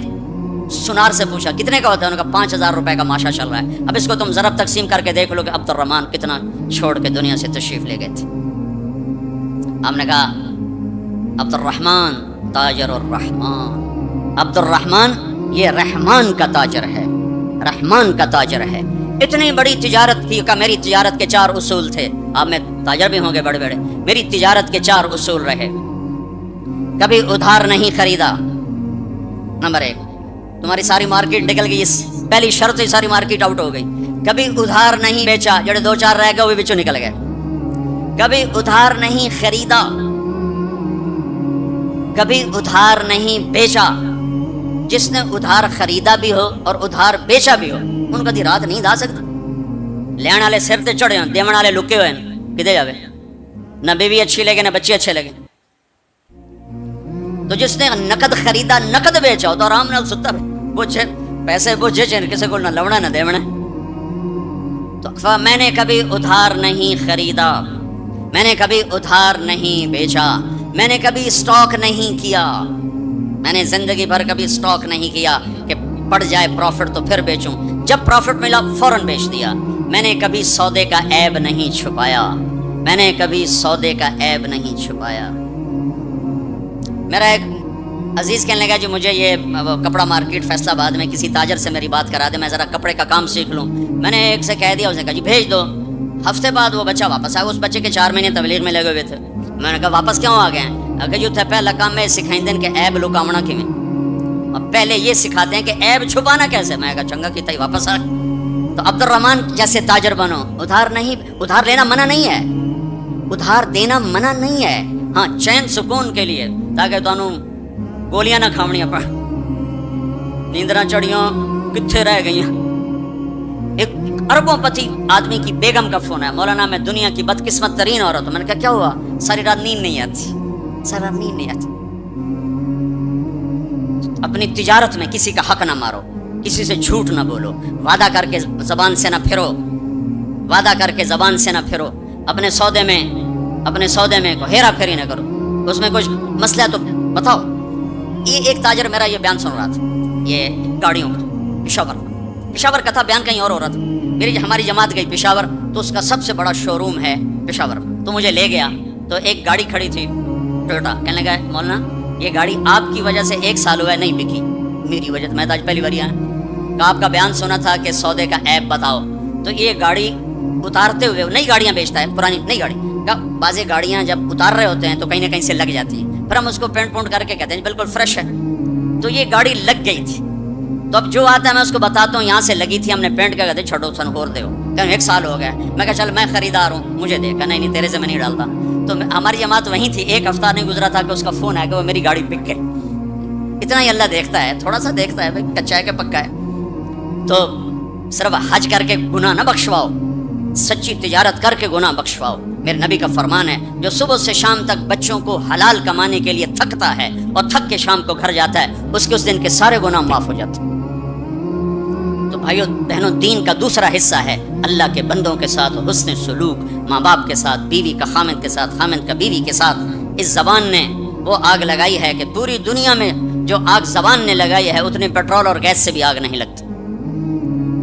سنار سے پوچھا کتنے کا ہوتا ہے، انہوں نے کہا 5000 روپے کا ماشا چل رہا ہے. اب اس کو تم ضرب تقسیم کر کے دیکھ لو کہ عبد الرحمن کتنا چھوڑ کے دنیا سے تشریف لے گئے تھے. ہم نے کہا عبد الرحمن تاجر الرحمن، عبد الرحمن یہ رحمان کا تاجر ہے، رحمان کا تاجر ہے. اتنی بڑی تجارت کی. کا میری تجارت کے 4 اصول تھے. آپ میں تاجر بھی ہوں گے بڑے بڑے. میری تجارت کے 4 اصول رہے. کبھی ادھار نہیں خریدا، نمبر 1. تمہاری ساری مارکیٹ نکل گئی، اس پہلی شرط ہی ساری مارکیٹ آؤٹ ہو گئی. کبھی ادھار نہیں بیچا، جڑے 2-4 رہ گئے وہ بھی بچوں نکل گئے. کبھی ادھار نہیں خریدا، کبھی ادھار نہیں بیچا. جس نے ادھار خریدا بھی ہو اور ادھار بیچا بھی ہو، ان کا دی رات نہیں دا سکتا. لین والے سر تے چڑھے ہیں، دیون والے لکے ہوئے ہیں، کدے جاوے. نہ بیوی اچھی لگے نہ بچے اچھے لگے. تو جس نے نقد خریدا نقد بیچا تو آرام نال ستا بوجھے پیسے بوجھے چین کسی کو نہ لونا نہ دیونا. تو میں نے کبھی ادھار نہیں خریدا، میں نے کبھی ادھار نہیں بیچا، میں نے کبھی اسٹاک نہیں کیا. میں نے زندگی بھر کبھی اسٹاک نہیں کیا کہ پڑ جائے پروفٹ تو پھر بیچوں، جب پروفٹ ملا فوراً بیچ دیا. میں نے کبھی سودے کا عیب نہیں چھپایا، میں نے کبھی سودے کا عیب نہیں چھپایا. میرا ایک عزیز کہنے لگا جی مجھے یہ کپڑا مارکیٹ فیصلہ آباد میں کسی تاجر سے میری بات کرا دے، میں ذرا کپڑے کا کام سیکھ لوں. میں نے ایک سے کہہ دیا، اس نے کہا جی بھیج دو. ہفتے بعد وہ بچہ واپس آیا. اس بچے کے 4 مہینے تبلیغ میں لگے ہوئے تھے. میں نے کہا واپس کیوں آ گئے ہیں؟ اگر جو تھا پہلا کام میں سکھائیں دیں کہ عیب لکاونا کیویں. اب پہلے یہ سکھاتے ہیں کہ عیب چھپانا کیسے. میں کہا چنگا کیتا ہی واپس آ. تو عبد الرحمن جیسے تاجر بنو. ادھار نہیں، ادھار لینا منع نہیں ہے، ادھار دینا منع نہیں ہے. ہاں چین سکون کے لیے، تاکہ تانوں گولیاں نہ کھاونیاں پڑ، نیندراں چڑیاں کتھے رہ گئیاں. ایک اربوں پتی آدمی کی بیگم کا فون ہے، مولانا میں دنیا کی بدقسمت ترین عورت ہوں. میں نے کہا کیا ہوا؟ ساری رات نیند نہیں آتی، ساری رات نیند نہیں آتی. اپنی تجارت میں کسی کا حق نہ مارو، کسی سے جھوٹ نہ بولو، وعدہ کر کے زبان سے نہ پھرو، وعدہ کر کے زبان سے نہ پھرو. اپنے سودے میں کو ہیرا پھیری نہ کرو. اس میں کچھ مسئلہ ہے تو بتاؤ. یہ ایک تاجر میرا یہ بیان سن رہا تھا، یہ گاڑیوں کا، پشاور کا تھا، بیان کہیں اور ہو رہا تھا. میری ہماری جماعت گئی پشاور، تو اس کا سب سے بڑا شو روم ہے پشاور میں. تو مجھے لے گیا، تو ایک گاڑی کھڑی تھی ٹویوٹا. کہنے لگا مولانا یہ گاڑی آپ کی وجہ سے 1 سال ہوا ہے نہیں بکی، میری وجہ سے. میں تو آج پہلی بار آیا کہ آپ کا بیان سنا تھا کہ سودے کا ایپ بتاؤ. تو یہ گاڑی اتارتے ہوئے، نئی گاڑیاں بیچتا ہے، پرانی نئی گاڑی کا. بعض گاڑیاں جب اتار رہے ہوتے ہیں تو کہیں نہ کہیں سے لگ جاتی ہیں، پھر ہم اس کو پینٹ پونٹ کر کے کہتے ہیں بالکل فریش ہے. تو یہ گاڑی لگ گئی تھی. تو اب جو آتا ہے میں اس کو بتاتا ہوں یہاں سے لگی تھی، ہم نے پینٹ کیا، کہتے چھوڑو سن ہور دے ہو، کہ 1 سال ہو گیا. میں کہا چل میں خریدار ہوں، مجھے دے. کہ نہیں تیرے سے میں نہیں ڈالتا. تو ہماری جماعت وہیں تھی. 1 ہفتہ نہیں گزرا تھا کہ اس کا فون آیا کہ وہ میری گاڑی بک گئی. اتنا ہی اللہ دیکھتا ہے، تھوڑا سا دیکھتا ہے، بھائی کچا ہے کہ پکا ہے. تو صرف حج کر کے گناہ نہ بخشواؤ، سچی تجارت کر کے گناہ بخشواؤ. میرے نبی کا فرمان ہے جو صبح سے شام تک بچوں کو حلال کمانے کے لیے تھکتا ہے اور تھک کے شام کو گھر جاتا ہے، اس کے اس دن کے سارے گناہ معاف ہو جاتے ہیں. تو بھائیو بہنوں، دین کا دوسرا حصہ ہے اللہ کے بندوں کے ساتھ حسن سلوک، ماں باپ کے ساتھ، بیوی کا خامند کے ساتھ، خامند کا بیوی کے ساتھ. اس زبان نے وہ آگ لگائی ہے کہ پوری دنیا میں جو آگ زبان نے لگائی ہے اتنی پیٹرول اور گیس سے بھی آگ نہیں لگتی.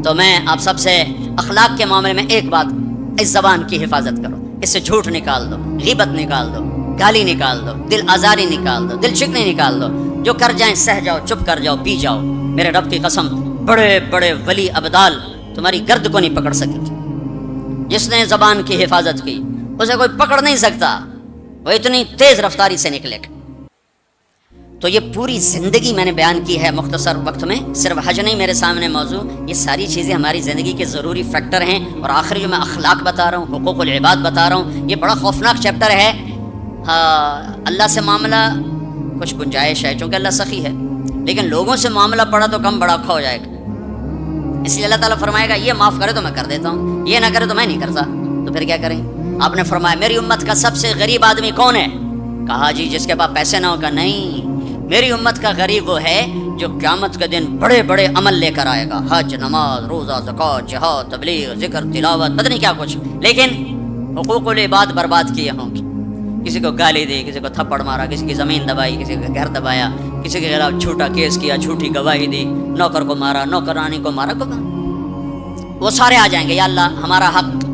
تو میں آپ سب سے اخلاق کے معاملے میں ایک بات، اس زبان کی حفاظت کرو. اس سے جھوٹ نکال دو، غیبت نکال دو، گالی نکال دو، دل آزاری نکال دو، دل چکنی نکال دو. جو کر جائیں سہ جاؤ، چپ کر جاؤ، پی جاؤ. میرے رب کی قسم، بڑے بڑے ولی ابدال تمہاری گرد کو نہیں پکڑ سکے. جس نے زبان کی حفاظت کی اسے کوئی پکڑ نہیں سکتا، وہ اتنی تیز رفتاری سے نکلے گا. تو یہ پوری زندگی میں نے بیان کی ہے مختصر وقت میں. صرف حج نہیں میرے سامنے موضوع، یہ ساری چیزیں ہماری زندگی کے ضروری فیکٹر ہیں. اور آخری جو میں اخلاق بتا رہا ہوں، حقوق العباد بتا رہا ہوں، یہ بڑا خوفناک چیپٹر ہے. اللہ سے معاملہ کچھ گنجائش ہے چونکہ اللہ سخی ہے، لیکن لوگوں سے معاملہ پڑا تو کم بڑا کھو جائے گا. اس لیے اللہ تعالیٰ فرمائے گا یہ معاف کرے تو میں کر دیتا ہوں، یہ نہ کرے تو میں نہیں کرتا. تو پھر کیا کریں؟ آپ نے فرمایا میری امت کا سب سے غریب آدمی کون ہے؟ کہا جی جس کے پاس پیسے نہ ہو. کا نہیں، میری امت کا غریب وہ ہے جو قیامت کے دن بڑے بڑے عمل لے کر آئے گا، حج، نماز، روزہ، زکوٰۃ، جہاد، تبلیغ، ذکر، تلاوت، پتہ نہیں کیا کچھ، لیکن حقوق العباد برباد کیے ہوں گے. کسی کو گالی دی، کسی کو تھپڑ مارا، کسی کی زمین دبائی، کسی کا گھر دبایا، کسی کے خلاف جھوٹا کیس کیا، جھوٹی گواہی دی، نوکر کو مارا، نوکرانی کو مارا. وہ سارے آ جائیں گے یا اللہ ہمارا حق،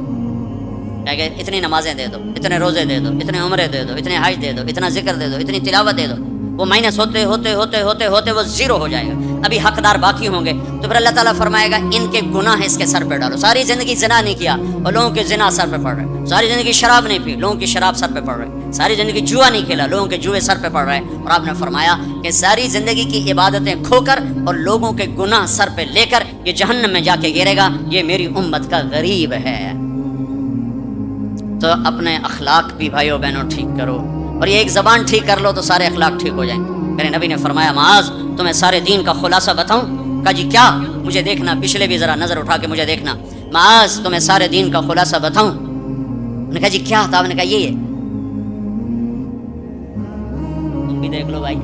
کہ اتنی نمازیں دے دو، اتنے روزے دے دو، اتنے عمرے دے دو، اتنے حج دے دو، اتنا ذکر دے دو، اتنی تلاوت دے دو. وہ مائنس ہوتے ہوتے ہوتے ہوتے ہوتے وہ زیرو ہو جائے گا. ابھی حقدار باقی ہوں گے. تو پھر اللہ تعالیٰ فرمائے گا ان کے گناہ اس کے سر پہ ڈالو. ساری زندگی زنا نہیں کیا اور لوگوں کے زنا سر پہ پڑ رہے، ساری زندگی شراب نہیں پی، لوگوں کی شراب سر پہ پڑ رہے، ساری زندگی جوا نہیں کھیلا، لوگوں کے جوئے سر پہ پڑ رہے. اور آپ نے فرمایا کہ ساری زندگی کی عبادتیں کھو کر اور لوگوں کے گناہ سر پہ لے کر یہ جہنم میں جا کے گرے گا. یہ میری امت کا غریب ہے. تو اپنے اخلاق بھی بھائیو بہنوں ٹھیک کرو، اور یہ ایک زبان ٹھیک کر لو تو سارے اخلاق ٹھیک ہو جائیں. میرے نبی نے فرمایا معاذ تمہیں سارے دین کا خلاصہ بتاؤں؟ کہا جی کیا؟ مجھے دیکھنا، پچھلے بھی ذرا نظر اٹھا کے مجھے دیکھنا. معاذ تمہیں سارے دین کا خلاصہ بتاؤں؟ انہوں نے کہا جی کیا تھا؟ آپ نے کہا یہ تم بھی دیکھ لو بھائی،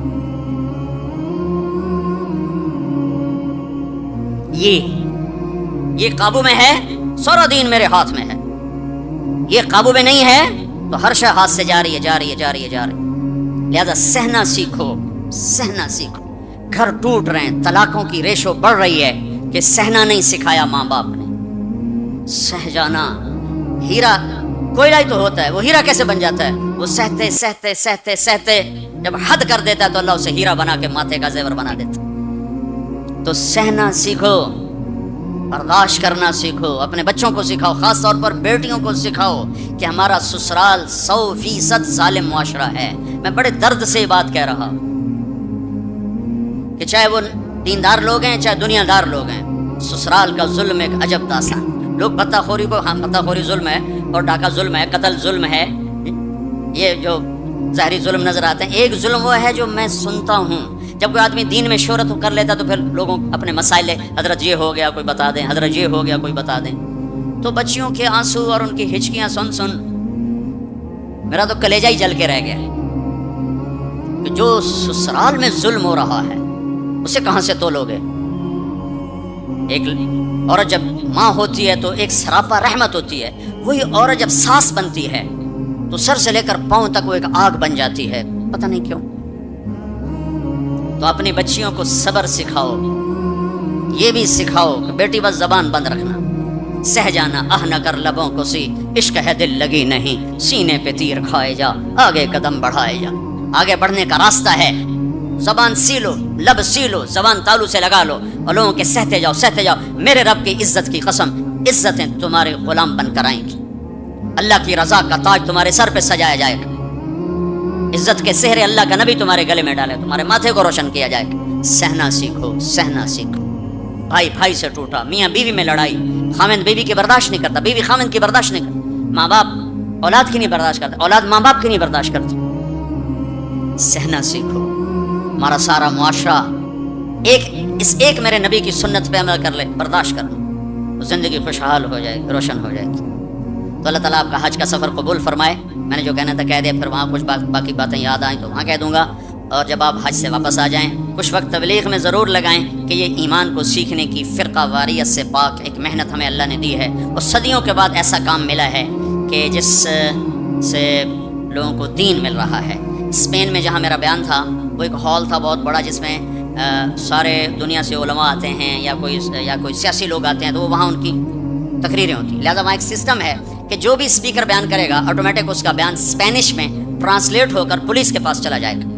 یہ قابو میں ہے، سارا دین میرے ہاتھ میں ہے. یہ قابو میں نہیں ہے تو ہر شے ہاتھ سے جا رہی ہے، جا رہی ہے، جا رہی ہے، جا رہی ہے. لہذا سہنا سیکھو، سہنا سیکھو. گھر ٹوٹ رہے ہیں، طلاقوں کی ریشو بڑھ رہی ہے کہ سہنا نہیں سکھایا ماں باپ نے. سہ جانا، ہیرا کوئلہ ہی تو ہوتا ہے، وہ ہیرا کیسے بن جاتا ہے؟ وہ سہتے سہتے سہتے سہتے جب حد کر دیتا ہے تو اللہ اسے ہیرا بنا کے ماتھے کا زیور بنا دیتا. تو سہنا سیکھو، برداشت کرنا سیکھو. اپنے بچوں کو سکھاؤ، خاص طور پر بیٹیوں کو سکھاؤ کہ ہمارا سسرال 100% ظالم معاشرہ ہے. میں بڑے درد سے یہ بات کہہ رہا ہوں کہ چاہے وہ دیندار لوگ ہیں چاہے دنیا دار لوگ ہیں، سسرال کا ظلم ایک عجب داستان. لوگ پتہ خوری کو، ہاں پتہ خوری ظلم ہے اور ڈاکہ ظلم ہے، قتل ظلم ہے، یہ جو ظاہری ظلم نظر آتے ہیں. ایک ظلم وہ ہے جو میں سنتا ہوں، جب کوئی آدمی دین میں شہرت کر لیتا تو پھر لوگوں اپنے مسائل، حضرت یہ ہو گیا کوئی بتا دیں، حضرت یہ ہو گیا کوئی بتا دیں. تو بچیوں کے آنسو اور ان کی ہچکیاں سن سن میرا تو کلیجہ ہی جل کے رہ گیا کہ جو سسرال میں ظلم ہو رہا ہے اسے کہاں سے تولو گے. ایک عورت جب ماں ہوتی ہے تو ایک سراپا رحمت ہوتی ہے، وہی عورت جب ساس بنتی ہے تو سر سے لے کر پاؤں تک وہ ایک آگ بن جاتی ہے، پتہ نہیں کیوں. تو اپنی بچیوں کو صبر سکھاؤ، یہ بھی سکھاؤ کہ بیٹی بس زبان بند رکھنا، سہ جانا آہ نہ کر لبوں کو سی، عشق ہے دل لگی نہیں، سینے پہ تیر کھائے جا، آگے قدم بڑھائے جا. آگے بڑھنے کا راستہ ہے، زبان سی لو، لب سی لو، زبان تالو سے لگا لو اور لوگوں کے سہتے جاؤ سہتے جاؤ. میرے رب کی عزت کی قسم، عزتیں تمہارے غلام بن کر آئیں گی، اللہ کی رضا کا تاج تمہارے سر پہ سجایا جائے گا، عزت کے سہرے اللہ کا نبی تمہارے گلے میں ڈالے، تمہارے ماتھے کو روشن کیا جائے گا. سہنا سیکھو، سہنا سیکھو. بھائی بھائی سے ٹوٹا، میاں بیوی میں لڑائی، خامند بیوی کی برداشت نہیں کرتا، بیوی خامند کی برداشت نہیں کرتا، ماں باپ اولاد کی نہیں برداشت کرتا، اولاد ماں باپ کی نہیں برداشت کرتی. سہنا سیکھو. ہمارا سارا معاشرہ اس ایک میرے نبی کی سنت پہ عمل کر لے، برداشت کر لو، زندگی خوشحال ہو جائے گی، روشن ہو جائے گی. تو اللہ تعالیٰ آپ کا حج کا سفر قبول فرمائے. میں نے جو کہنا تھا کہہ دیا، پھر وہاں کچھ باقی باتیں یاد آئیں تو وہاں کہہ دوں گا. اور جب آپ حج سے واپس آ جائیں کچھ وقت تبلیغ میں ضرور لگائیں کہ یہ ایمان کو سیکھنے کی فرقہ واریت سے پاک ایک محنت ہمیں اللہ نے دی ہے، اور صدیوں کے بعد ایسا کام ملا ہے کہ جس سے لوگوں کو دین مل رہا ہے. اسپین میں جہاں میرا بیان تھا وہ ایک ہال تھا بہت بڑا، جس میں سارے دنیا سے علماء آتے ہیں یا کوئی سیاسی لوگ آتے ہیں، تو وہاں ان کی تقریریں ہوتی ہیں. لہذا وہاں ایک سسٹم ہے کہ جو بھی اسپیکر بیان کرے گا آٹومیٹک اس کا بیان اسپینش میں ٹرانسلیٹ ہو کر پولیس کے پاس چلا جائے گا.